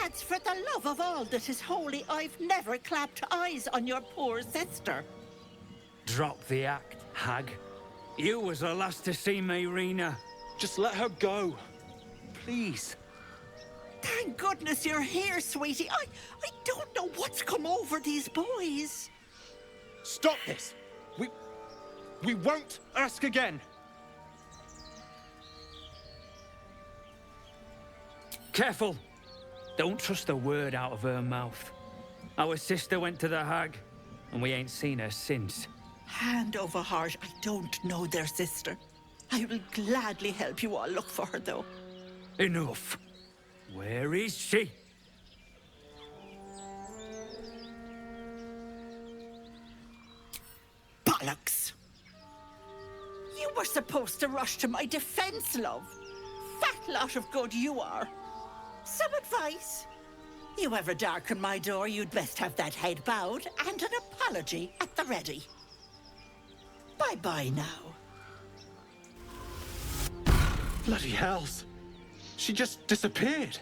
Lads, for the love of all that is holy, I've never clapped eyes on your poor sister. Drop the act, hag. You was the last to see Mayrina. Just let her go. Please. Thank goodness you're here, sweetie. I don't know what's come over these boys. Stop this! We won't ask again! Careful! Don't trust a word out of her mouth. Our sister went to the hag, and we ain't seen her since. Hand over heart, I don't know their sister. I will gladly help you all look for her, though. Enough! Where is she? Bollocks! You were supposed to rush to my defense, love. Fat lot of good you are. Some advice? You ever darken my door, you'd best have that head bowed and an apology at the ready. Bye-bye now. Bloody hells. She just disappeared.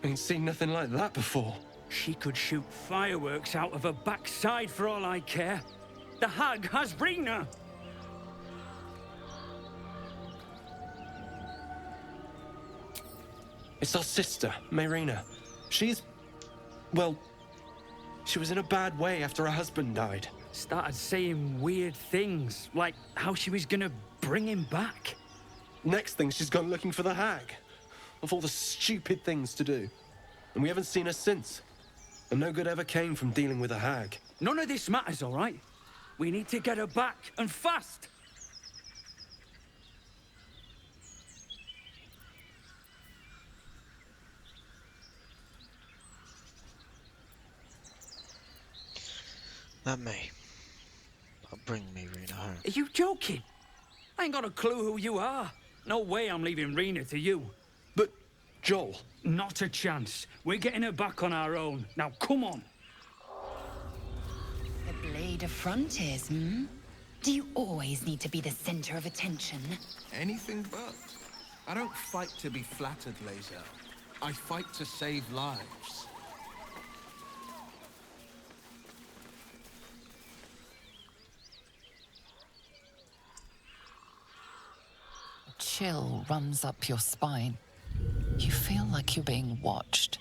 Ain't seen nothing like that before. She could shoot fireworks out of her backside for all I care. The hag has Rena! It's our sister, Mayrina. She's... well... she was in a bad way after her husband died. Started saying weird things, like how she was gonna bring him back. Next thing, she's gone looking for the hag. Of all the stupid things to do. And we haven't seen her since. And no good ever came from dealing with a hag. None of this matters, all right? We need to get her back, and fast! That may. But bring me Rena home. Are you joking? I ain't got a clue who you are. No way I'm leaving Rena to you. But, Joel... Not a chance. We're getting her back on our own. Now, come on. The blade of frontiers, hmm? Do you always need to be the center of attention? Anything but. I don't fight to be flattered, Lae'zel. I fight to save lives. Chill runs up your spine. You feel like you're being watched.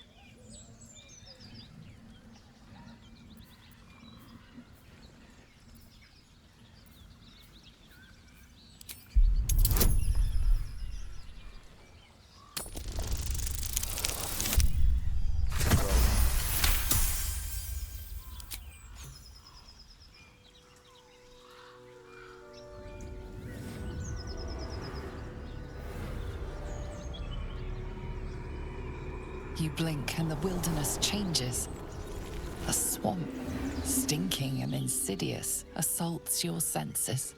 You blink and the wilderness changes. A swamp, stinking and insidious, assaults your senses.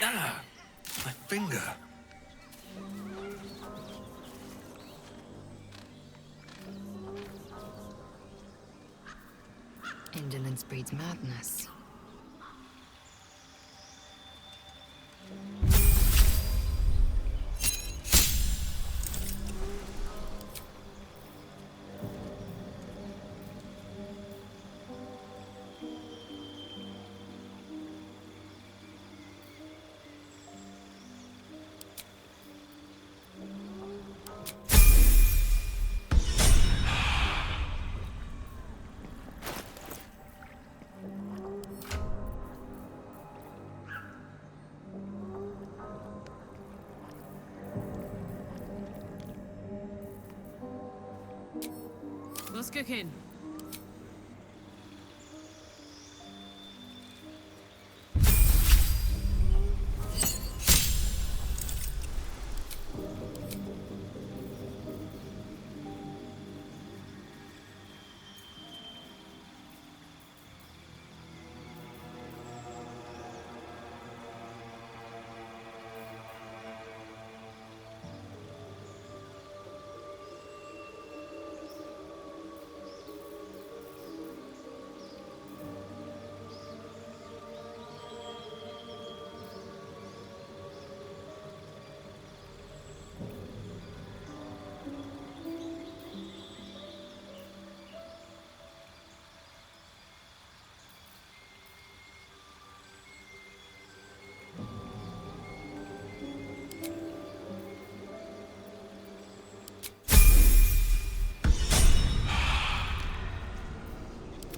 Ah! My finger. Indolence breeds madness. What's cooking?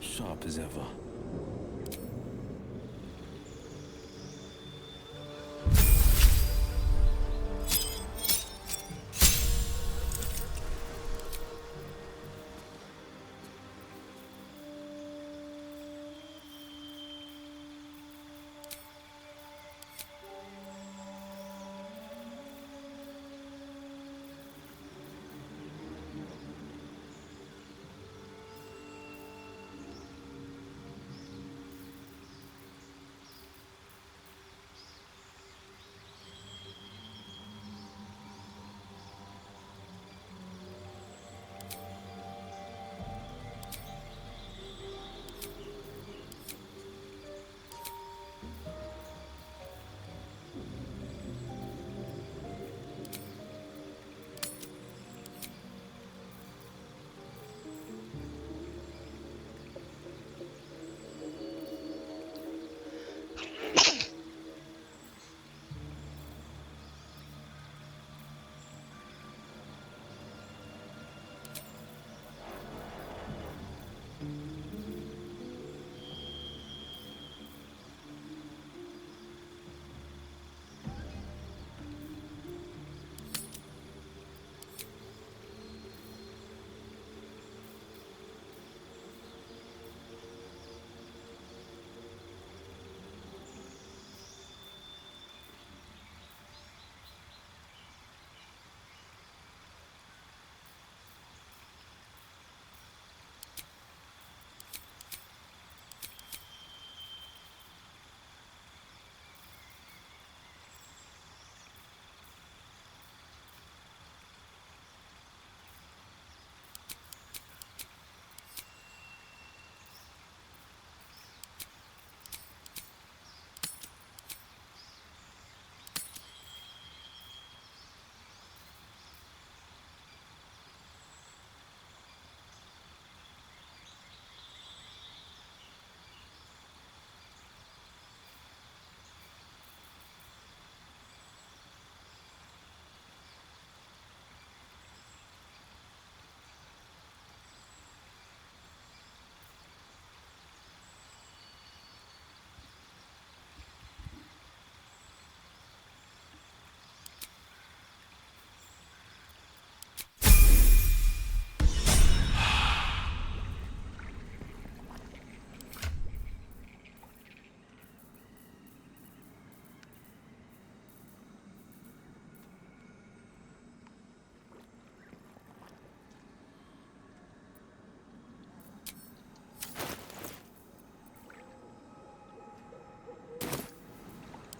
Sharp as ever.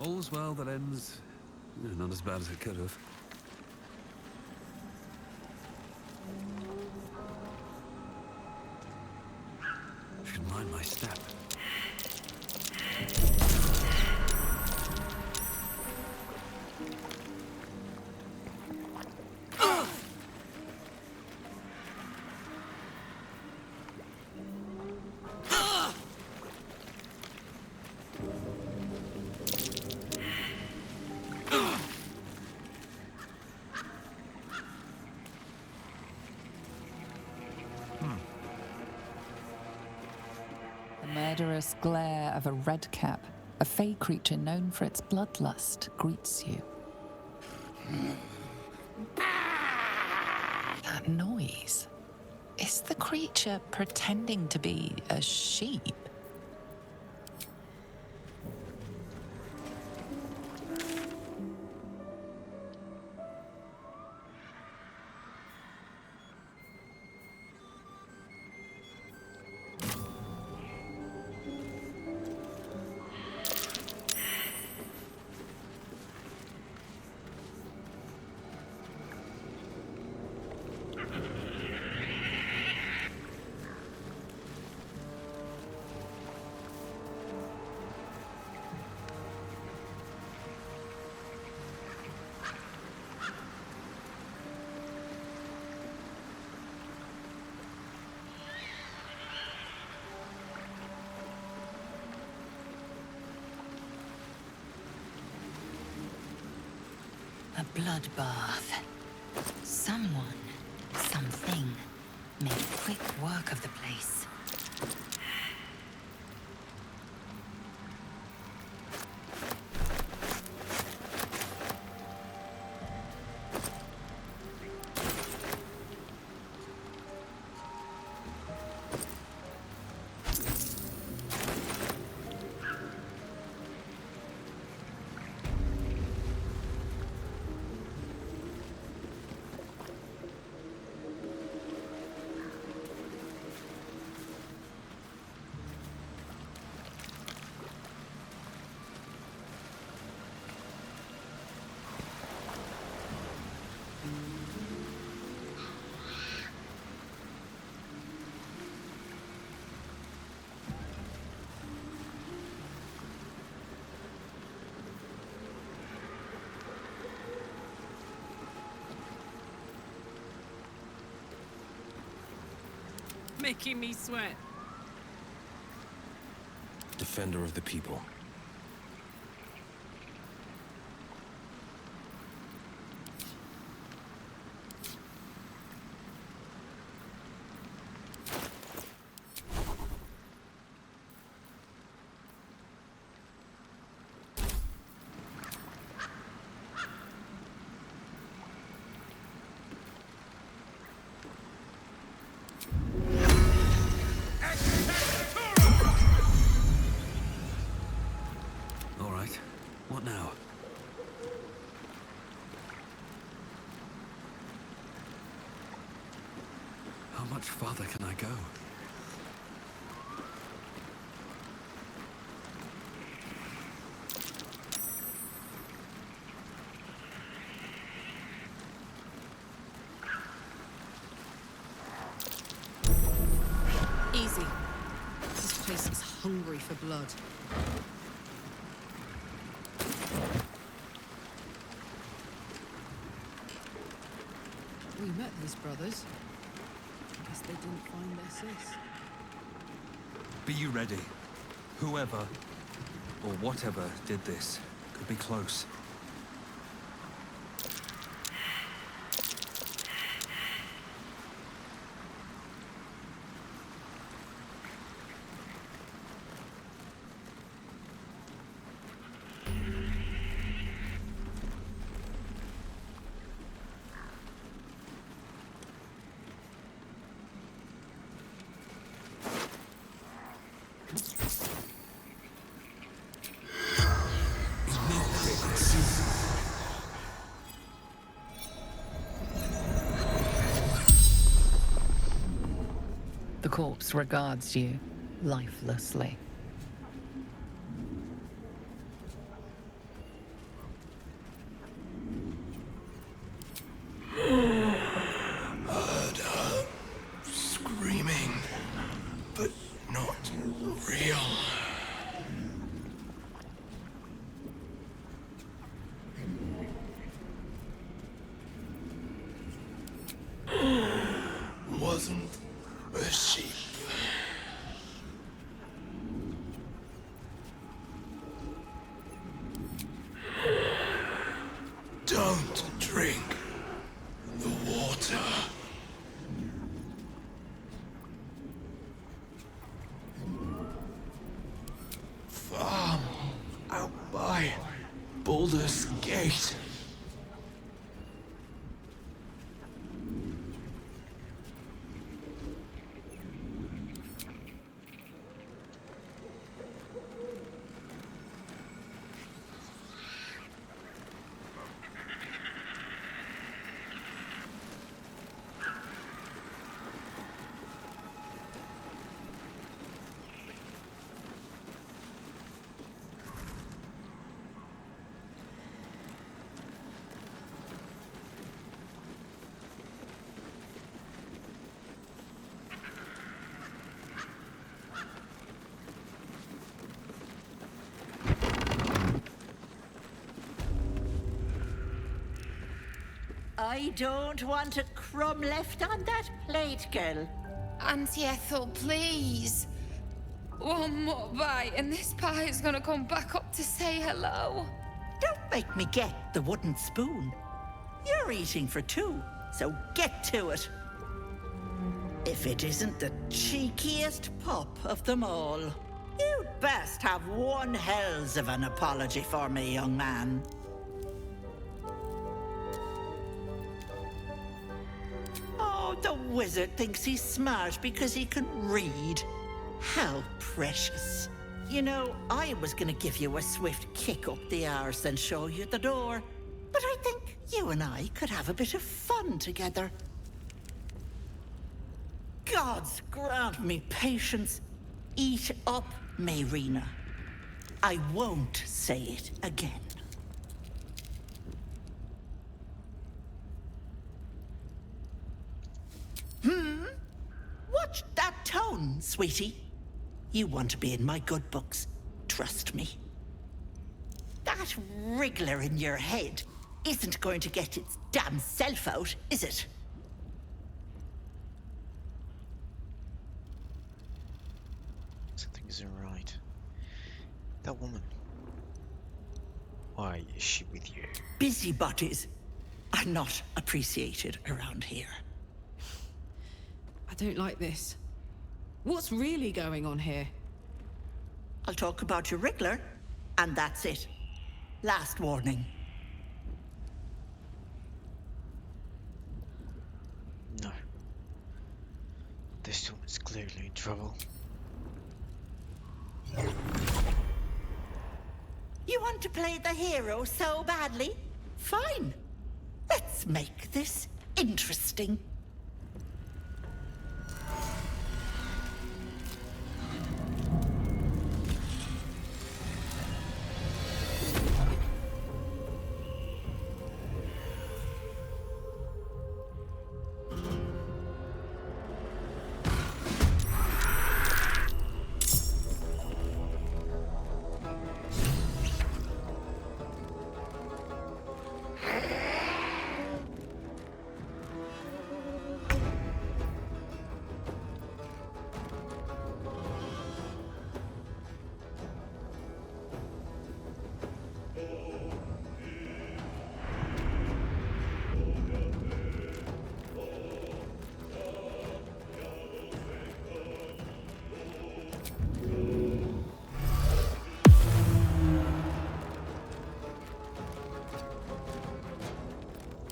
All's well that ends... not as bad as it could have. Should mind my step. The murderous glare of a redcap, a fey creature known for its bloodlust, greets you. That noise. Is the creature pretending to be a sheep? A bloodbath. Someone, something, made quick work of the place. Making me sweat. Defender of the people. All right. What now? How much farther can I go? Easy. This place is hungry for blood. We met these brothers. I guess they didn't find their sis. Be you ready. Whoever, or whatever, did this could be close. The corpse regards you lifelessly. Baldur's Gate. I don't want a crumb left on that plate, girl. Auntie Ethel, please. One more bite and this pie is gonna come back up to say hello. Don't make me get the wooden spoon. You're eating for two, so get to it. If it isn't the cheekiest pup of them all, you'd best have one hells of an apology for me, young man. Oh, the wizard thinks he's smart because he can read. How precious. You know, I was gonna give you a swift kick up the arse and show you the door, but I think you and I could have a bit of fun together. Gods grant me patience. Eat up, Mayrina. I won't say it again. Watch that tone, sweetie. You want to be in my good books. Trust me. That wriggler in your head isn't going to get its damn self out, is it? Something isn't right. That woman. Why is she with you? Busybodies are not appreciated around here. I don't like this. What's really going on here? I'll talk about your wriggler, and that's it. Last warning. No. This woman's clearly in trouble. You want to play the hero so badly? Fine. Let's make this interesting.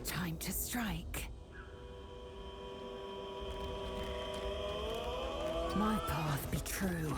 Time to strike. My path be true.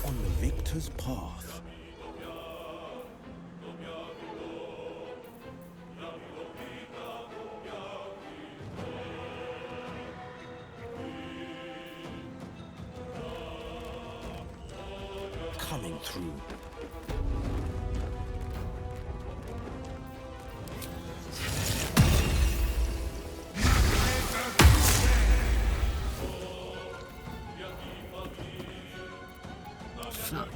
On the victor's path. Coming through.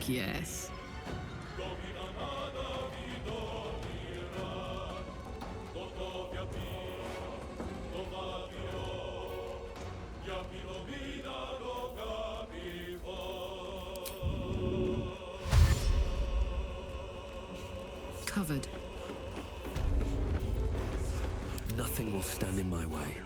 Heck yes. Covered. Nothing will stand in my way.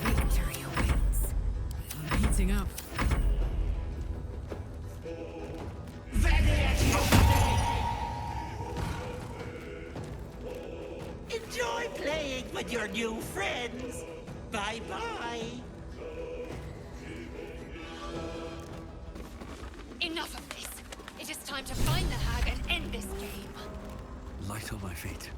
Victory awaits. I'm heating up. Enjoy playing with your new friends. Bye-bye. Enough of this. It is time to find the hag and end this game. Light on my feet.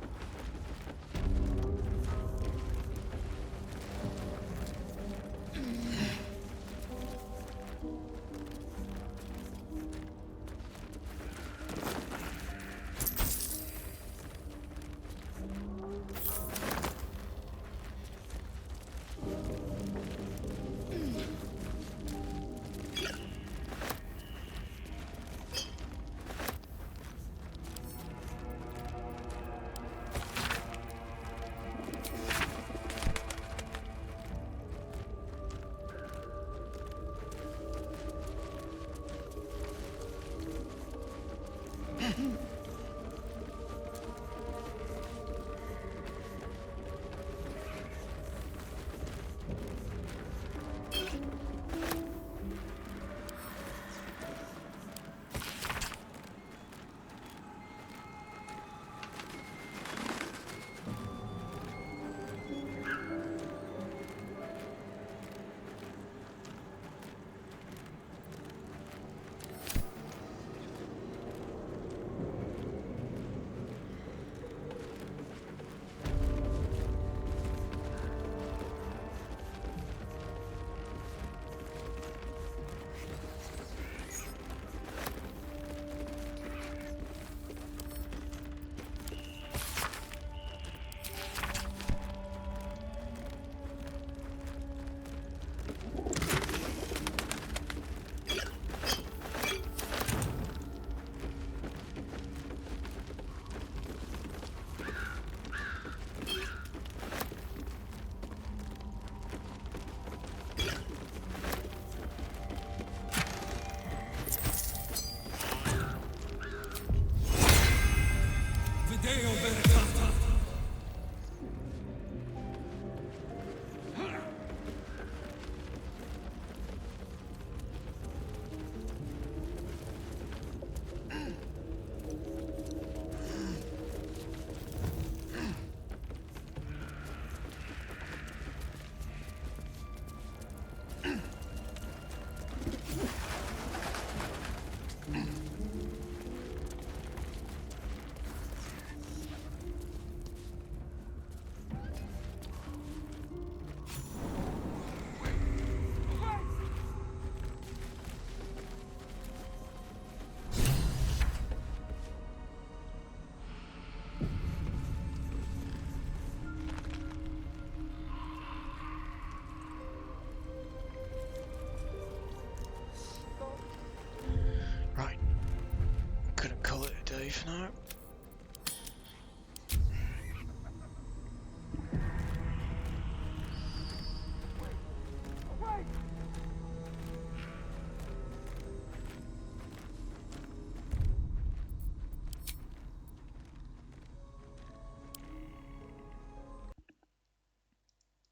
Right. Gonna call it a day for now.